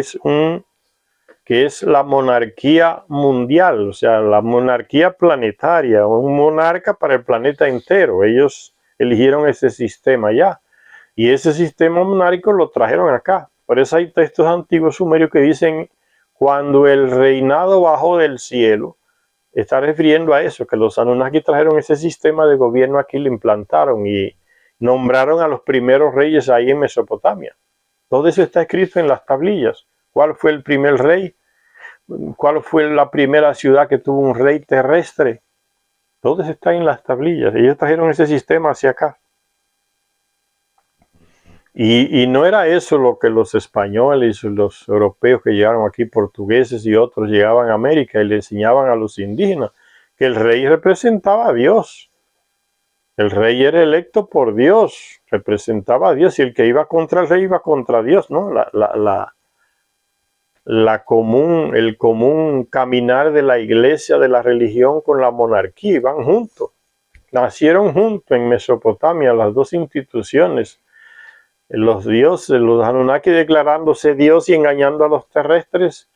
es la monarquía mundial, o sea, la monarquía planetaria, un monarca para el planeta entero. Ellos eligieron ese sistema ya, y ese sistema monárquico lo trajeron acá. Por eso hay textos antiguos sumerios que dicen, cuando el reinado bajó del cielo, está refiriendo a eso, que los Anunnaki trajeron ese sistema de gobierno aquí, lo implantaron y nombraron a los primeros reyes ahí en Mesopotamia. Todo eso está escrito en las tablillas. ¿Cuál fue el primer rey? ¿Cuál fue la primera ciudad que tuvo un rey terrestre? Todo eso está en las tablillas. Ellos trajeron ese sistema hacia acá. Y no era eso lo que los españoles y los europeos que llegaron aquí, portugueses y otros, llegaban a América y le enseñaban a los indígenas que el rey representaba a Dios. El rey era electo por Dios, representaba a Dios, y el que iba contra el rey iba contra Dios, ¿no? El común caminar de la iglesia, de la religión con la monarquía, iban juntos. Nacieron juntos en Mesopotamia las dos instituciones. Los dioses, los Anunnaki declarándose Dios y engañando a los terrestres,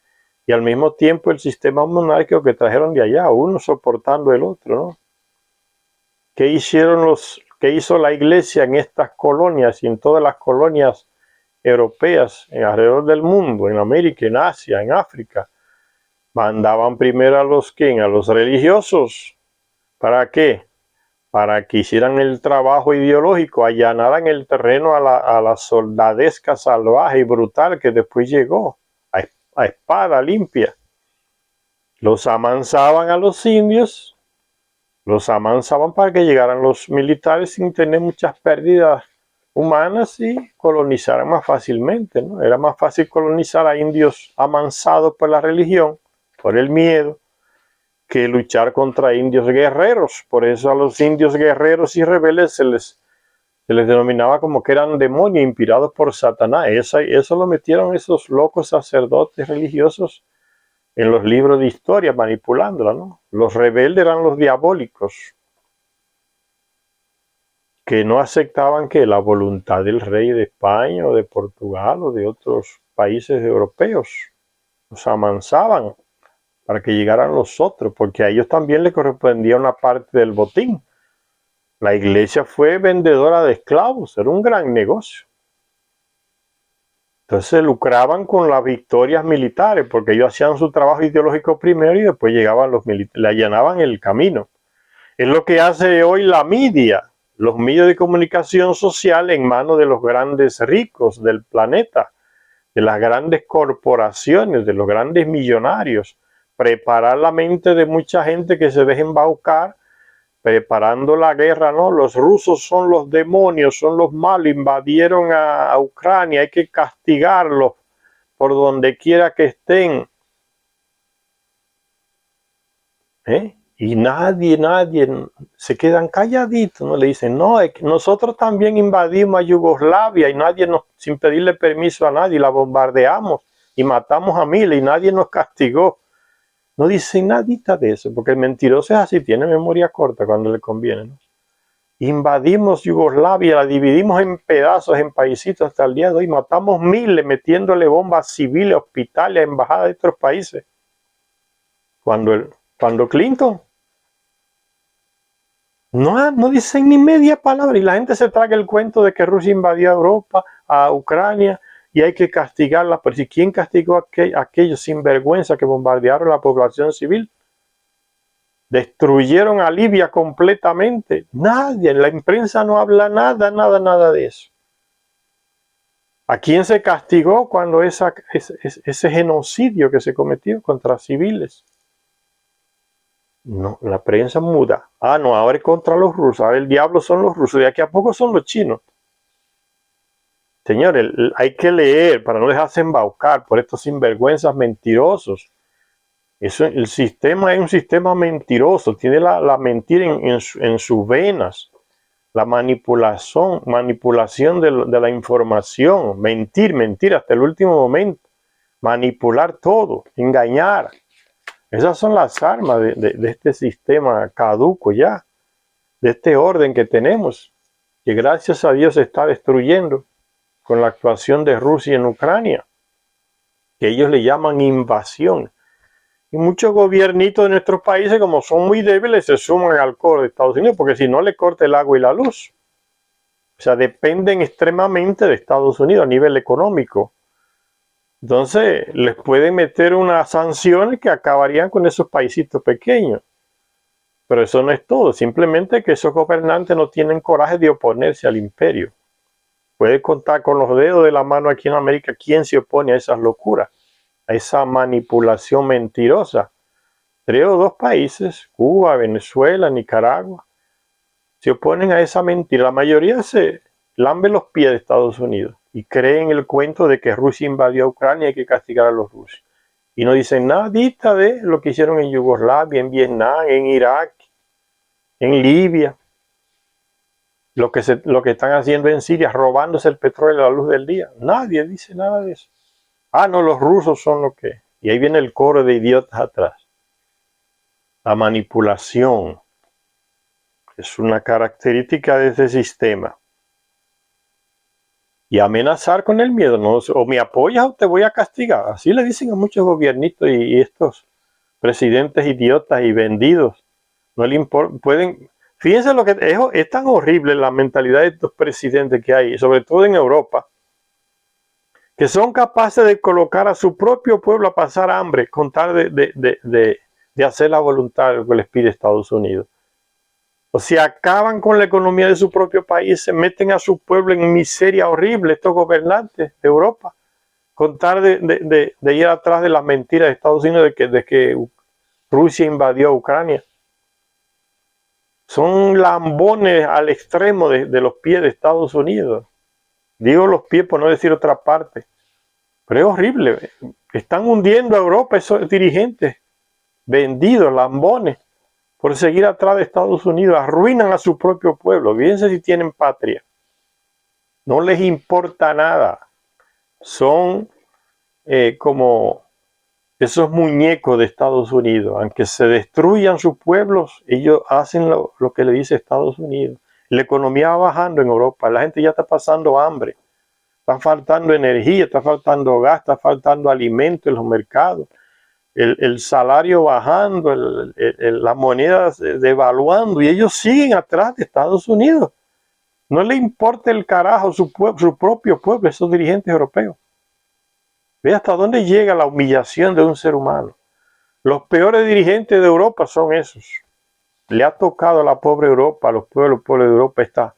y al mismo tiempo el sistema monárquico que trajeron de allá, uno soportando el otro, ¿no? ¿Qué hizo la iglesia en estas colonias y en todas las colonias europeas alrededor del mundo, en América, en Asia, en África? Mandaban primero a los religiosos. ¿Para qué? Para que hicieran el trabajo ideológico, allanaran el terreno a la soldadesca salvaje y brutal que después llegó, a espada limpia. Los amansaban a los indios, los amansaban para que llegaran los militares sin tener muchas pérdidas humanas y colonizaran más fácilmente, ¿no? Era más fácil colonizar a indios amansados por la religión, por el miedo, que luchar contra indios guerreros. Por eso a los indios guerreros y rebeldes se les denominaba como que eran demonios inspirados por Satanás. Eso lo metieron esos locos sacerdotes religiosos en los libros de historia, manipulándola, ¿no? Los rebeldes eran los diabólicos, que no aceptaban que la voluntad del rey de España o de Portugal o de otros países europeos. Los amansaban para que llegaran los otros, porque a ellos también les correspondía una parte del botín. La iglesia fue vendedora de esclavos, era un gran negocio. Entonces se lucraban con las victorias militares, porque ellos hacían su trabajo ideológico primero y después llegaban los militares, le allanaban el camino. Es lo que hace hoy la media, los medios de comunicación social en manos de los grandes ricos del planeta, de las grandes corporaciones, de los grandes millonarios. Preparar la mente de mucha gente que se deje embaucar, preparando la guerra, ¿no? Los rusos son los demonios, son los malos, invadieron a Ucrania, hay que castigarlos por donde quiera que estén. Y nadie se quedan calladitos, ¿no? Le dicen, no, es que nosotros también invadimos a Yugoslavia y sin pedirle permiso a nadie, la bombardeamos y matamos a miles y nadie nos castigó. No dicen nadita de eso, porque el mentiroso es así, tiene memoria corta cuando le conviene, ¿no? Invadimos Yugoslavia, la dividimos en pedazos, en paisitos hasta el día de hoy, matamos miles metiéndole bombas civiles, hospitales, embajadas de otros países. Cuando Cuando Clinton no dicen ni media palabra y la gente se traga el cuento de que Rusia invadió a Europa, a Ucrania y hay que castigarla. Pero si ¿quién castigó a aquellos sinvergüenza que bombardearon la población civil? Destruyeron a Libia completamente. Nadie, en la imprensa no habla nada de eso. ¿A quién se castigó cuando ese genocidio que se cometió contra civiles? No, la prensa muda. No, ahora es contra los rusos. Ahora el diablo son los rusos. De aquí a poco son los chinos. Señores, hay que leer para no dejarse embaucar por estos sinvergüenzas mentirosos. El sistema es un sistema mentiroso. Tiene la mentira en sus venas. La manipulación de la información. Mentir hasta el último momento. Manipular todo. Engañar. Esas son las armas de este sistema caduco ya, de este orden que tenemos, que gracias a Dios se está destruyendo con la actuación de Rusia en Ucrania, que ellos le llaman invasión. Y muchos gobiernitos de nuestros países, como son muy débiles, se suman al coro de Estados Unidos, porque si no le corta el agua y la luz. O sea, dependen extremadamente de Estados Unidos a nivel económico. Entonces, les pueden meter unas sanciones que acabarían con esos paisitos pequeños. Pero eso no es todo. Simplemente que esos gobernantes no tienen coraje de oponerse al imperio. Puede contar con los dedos de la mano aquí en América quién se opone a esas locuras, a esa manipulación mentirosa. 3 o 2 países, Cuba, Venezuela, Nicaragua, se oponen a esa mentira. La mayoría se lambe los pies de Estados Unidos y creen el cuento de que Rusia invadió a Ucrania y hay que castigar a los rusos. Y no dicen nadita de lo que hicieron en Yugoslavia, en Vietnam, en Irak, en Libia. Lo que están haciendo en Siria, robándose el petróleo a la luz del día. Nadie dice nada de eso. No, los rusos son lo que... Y ahí viene el coro de idiotas atrás. La manipulación es una característica de ese sistema. Y amenazar con el miedo, ¿no? O me apoyas o te voy a castigar. Así le dicen a muchos gobiernitos y estos presidentes idiotas y vendidos. No le importa, fíjense lo que es tan horrible la mentalidad de estos presidentes que hay, sobre todo en Europa, que son capaces de colocar a su propio pueblo a pasar hambre con tal de hacer la voluntad de lo que les pide Estados Unidos. O sea, acaban con la economía de su propio país, se meten a su pueblo en miseria horrible, estos gobernantes de Europa, con tal de ir atrás de las mentiras de Estados Unidos de que Rusia invadió Ucrania. Son lambones al extremo de los pies de Estados Unidos. Digo los pies por no decir otra parte. Pero es horrible. Están hundiendo a Europa esos dirigentes vendidos, lambones, por seguir atrás de Estados Unidos. Arruinan a su propio pueblo. Fíjense si tienen patria. No les importa nada. Son como esos muñecos de Estados Unidos. Aunque se destruyan sus pueblos, ellos hacen lo que le dice Estados Unidos. La economía va bajando en Europa. La gente ya está pasando hambre. Está faltando energía, está faltando gas, está faltando alimento en los mercados. El salario bajando, las monedas devaluando, y ellos siguen atrás de Estados Unidos. No le importa el carajo su propio pueblo, esos dirigentes europeos. Ve hasta dónde llega la humillación de un ser humano. Los peores dirigentes de Europa son esos. Le ha tocado a la pobre Europa, a los pueblos de Europa,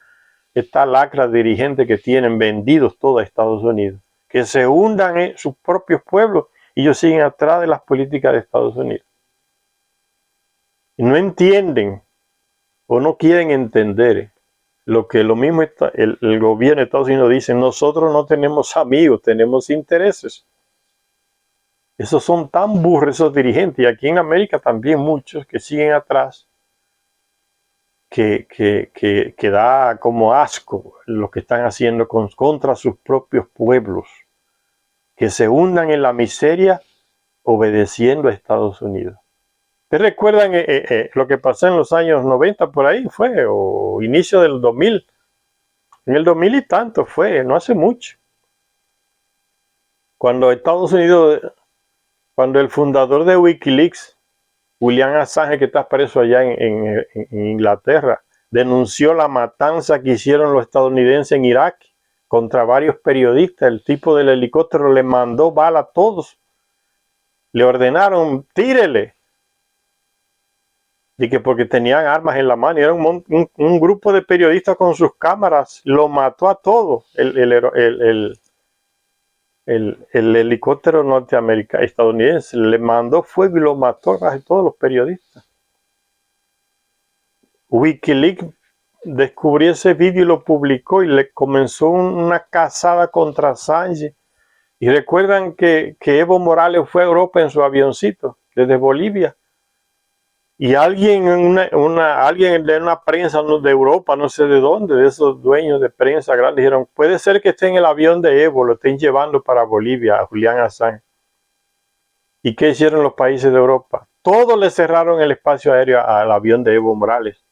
esta lacra de dirigentes que tienen vendidos todo a Estados Unidos, que se hundan en sus propios pueblos y ellos siguen atrás de las políticas de Estados Unidos. Y no entienden o no quieren entender lo mismo el gobierno de Estados Unidos dice: nosotros no tenemos amigos, tenemos intereses. Esos son tan burros esos dirigentes, y aquí en América también muchos que siguen atrás, que da como asco lo que están haciendo contra sus propios pueblos, que se hundan en la miseria obedeciendo a Estados Unidos. ¿Ustedes recuerdan lo que pasó en los años 90 por ahí? O inicio del 2000. En el 2000 y tanto fue, no hace mucho. Cuando Estados Unidos, cuando el fundador de Wikileaks Julian Assange, que está preso allá en Inglaterra, denunció la matanza que hicieron los estadounidenses en Irak contra varios periodistas. El tipo del helicóptero le mandó bala a todos. Le ordenaron, tírele. Y que porque tenían armas en la mano, y era un grupo de periodistas con sus cámaras, lo mató a todos. El helicóptero norteamericano, estadounidense, le mandó fuego y lo mató a todos los periodistas. Wikileaks descubrió ese vídeo y lo publicó y le comenzó una cazada contra Assange. Y recuerdan que Evo Morales fue a Europa en su avioncito desde Bolivia. Y alguien alguien de una prensa de Europa, no sé de dónde, de esos dueños de prensa grandes, dijeron, puede ser que esté en el avión de Evo, lo estén llevando para Bolivia, a Julian Assange. ¿Y qué hicieron los países de Europa? Todos le cerraron el espacio aéreo al avión de Evo Morales.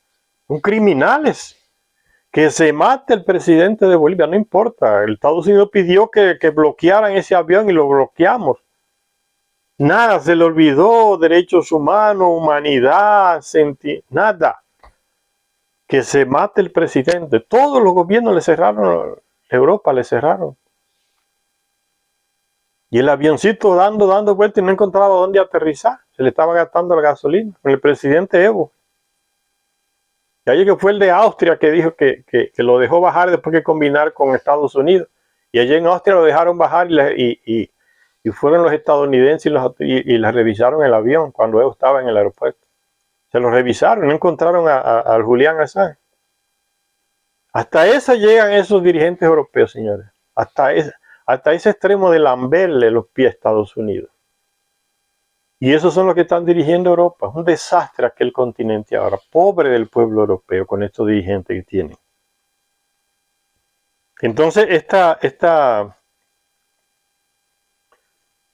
Son criminales. Que se mate el presidente de Bolivia, no importa. El Estados Unidos pidió que bloquearan ese avión y lo bloqueamos. Nada, se le olvidó derechos humanos, humanidad, nada. Que se mate el presidente. Todos los gobiernos le cerraron, Europa le cerraron. Y el avioncito dando vueltas y no encontraba dónde aterrizar. Se le estaba gastando la gasolina con el presidente Evo. Y ayer que fue el de Austria que dijo que lo dejó bajar después de combinar con Estados Unidos. Y allí en Austria lo dejaron bajar y fueron los estadounidenses y les revisaron el avión cuando Evo estaba en el aeropuerto. Se lo revisaron, no encontraron al Julian Assange. Hasta eso llegan esos dirigentes europeos, señores. Hasta ese extremo de lamberle los pies a Estados Unidos. Y esos son los que están dirigiendo Europa. Es un desastre aquel continente ahora. Pobre del pueblo europeo con estos dirigentes que tienen. Entonces,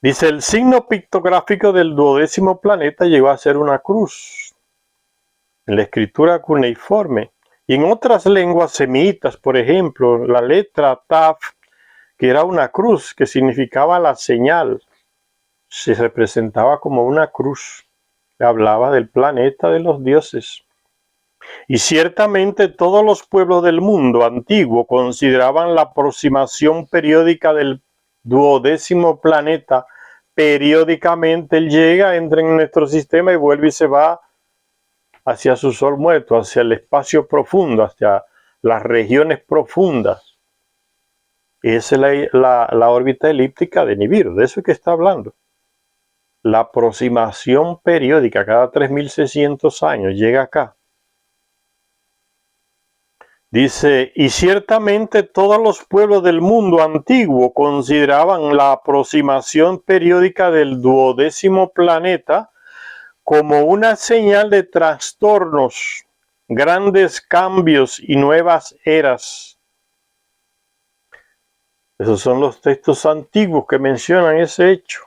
dice, el signo pictográfico del 12º planeta llegó a ser una cruz. En la escritura cuneiforme. Y en otras lenguas semitas, por ejemplo, la letra Taf, que era una cruz, que significaba la señal, se representaba como una cruz. Hablaba del planeta de los dioses. Y ciertamente todos los pueblos del mundo antiguo consideraban la aproximación periódica del 12º planeta. Periódicamente él llega, entra en nuestro sistema y vuelve y se va hacia su sol muerto, hacia el espacio profundo, hacia las regiones profundas. Esa es la órbita elíptica de Nibiru, de eso es que está hablando. La aproximación periódica, cada 3600 años, llega acá. Dice, y ciertamente todos los pueblos del mundo antiguo consideraban la aproximación periódica del 12º planeta como una señal de trastornos, grandes cambios y nuevas eras. Esos son los textos antiguos que mencionan ese hecho.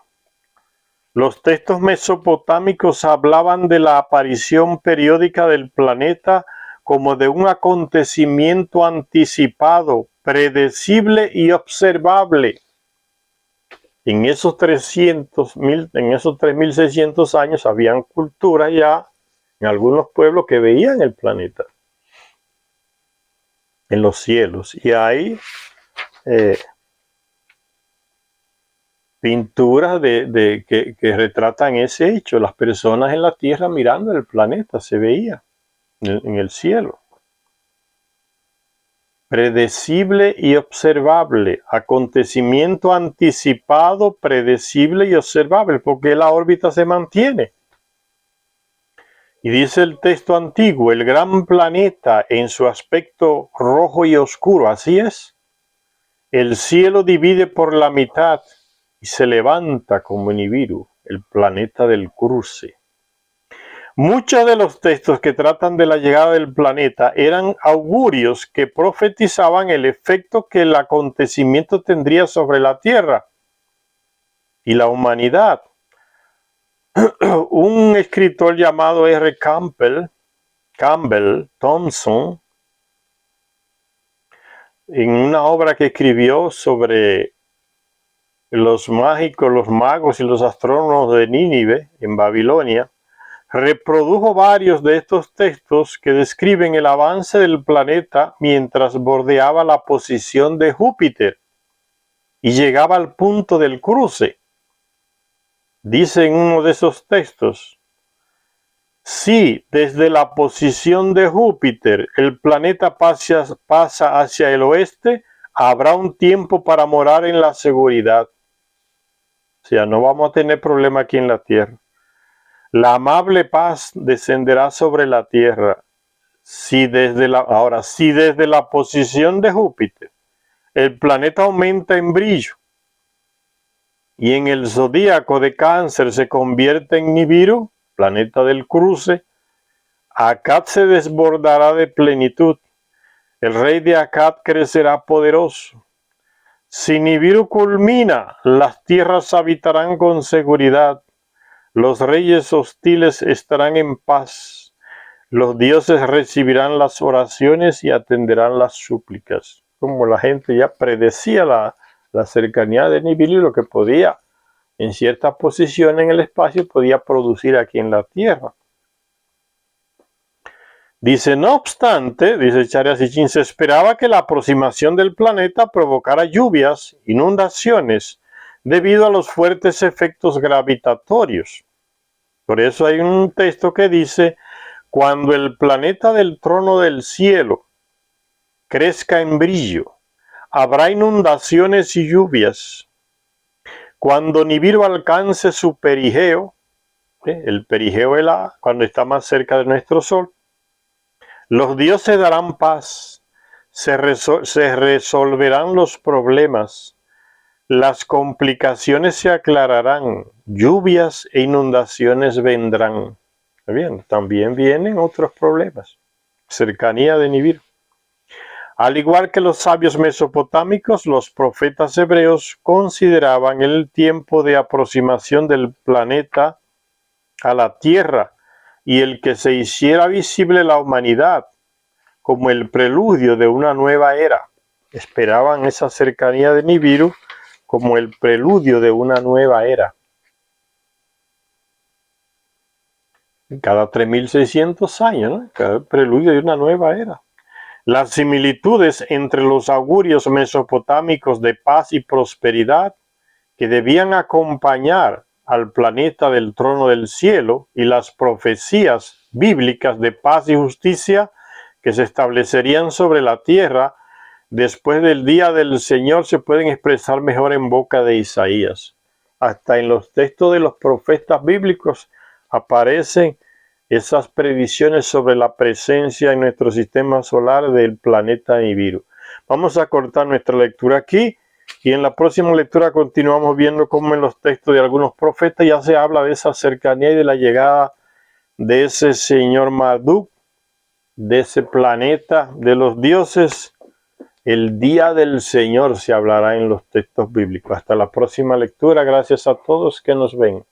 Los textos mesopotámicos hablaban de la aparición periódica del planeta como de un acontecimiento anticipado, predecible y observable. En esos 3600 años habían culturas ya en algunos pueblos que veían el planeta en los cielos. Y hay pinturas que retratan ese hecho. Las personas en la tierra mirando el planeta se veía en el cielo. Predecible y observable, acontecimiento anticipado, predecible y observable, porque la órbita se mantiene. Y dice el texto antiguo, el gran planeta en su aspecto rojo y oscuro, así es. El cielo divide por la mitad y se levanta como Nibiru, el planeta del cruce. Muchos de los textos que tratan de la llegada del planeta eran augurios que profetizaban el efecto que el acontecimiento tendría sobre la Tierra y la humanidad. Un escritor llamado R. Campbell Thompson, en una obra que escribió sobre los mágicos, los magos y los astrónomos de Nínive, en Babilonia, reprodujo varios de estos textos que describen el avance del planeta mientras bordeaba la posición de Júpiter y llegaba al punto del cruce. Dice en uno de esos textos: si desde la posición de Júpiter el planeta pasa hacia el oeste, habrá un tiempo para morar en la seguridad. O sea, no vamos a tener problema aquí en la Tierra. La amable paz descenderá sobre la Tierra. Si desde la posición de Júpiter el planeta aumenta en brillo y en el zodíaco de Cáncer se convierte en Nibiru, planeta del cruce, Akkad se desbordará de plenitud. El rey de Akkad crecerá poderoso. Si Nibiru culmina, las tierras habitarán con seguridad. Los reyes hostiles estarán en paz. Los dioses recibirán las oraciones y atenderán las súplicas. Como la gente ya predecía la cercanía de Nibiru, lo que podía, en cierta posición en el espacio, podía producir aquí en la Tierra. Dice, no obstante, dice Charya Sitchin, se esperaba que la aproximación del planeta provocara lluvias, inundaciones, debido a los fuertes efectos gravitatorios. Por eso hay un texto que dice, cuando el planeta del trono del cielo crezca en brillo, habrá inundaciones y lluvias. Cuando Nibiru alcance su perigeo, el perigeo es cuando está más cerca de nuestro Sol, los dioses darán paz, se resolverán los problemas, las complicaciones se aclararán, lluvias e inundaciones vendrán. Bien, también vienen otros problemas. Cercanía de Nibiru. Al igual que los sabios mesopotámicos, los profetas hebreos consideraban el tiempo de aproximación del planeta a la Tierra y el que se hiciera visible la humanidad como el preludio de una nueva era. Esperaban esa cercanía de Nibiru como el preludio de una nueva era. Cada 3600 años, ¿no? Cada preludio de una nueva era. Las similitudes entre los augurios mesopotámicos de paz y prosperidad que debían acompañar al planeta del trono del cielo y las profecías bíblicas de paz y justicia que se establecerían sobre la tierra después del día del Señor se pueden expresar mejor en boca de Isaías. Hasta en los textos de los profetas bíblicos aparecen esas predicciones sobre la presencia en nuestro sistema solar del planeta Nibiru. Vamos a cortar nuestra lectura aquí y en la próxima lectura continuamos viendo cómo en los textos de algunos profetas ya se habla de esa cercanía y de la llegada de ese señor Marduk, de ese planeta de los dioses. El día del Señor se hablará en los textos bíblicos. Hasta la próxima lectura. Gracias a todos que nos ven.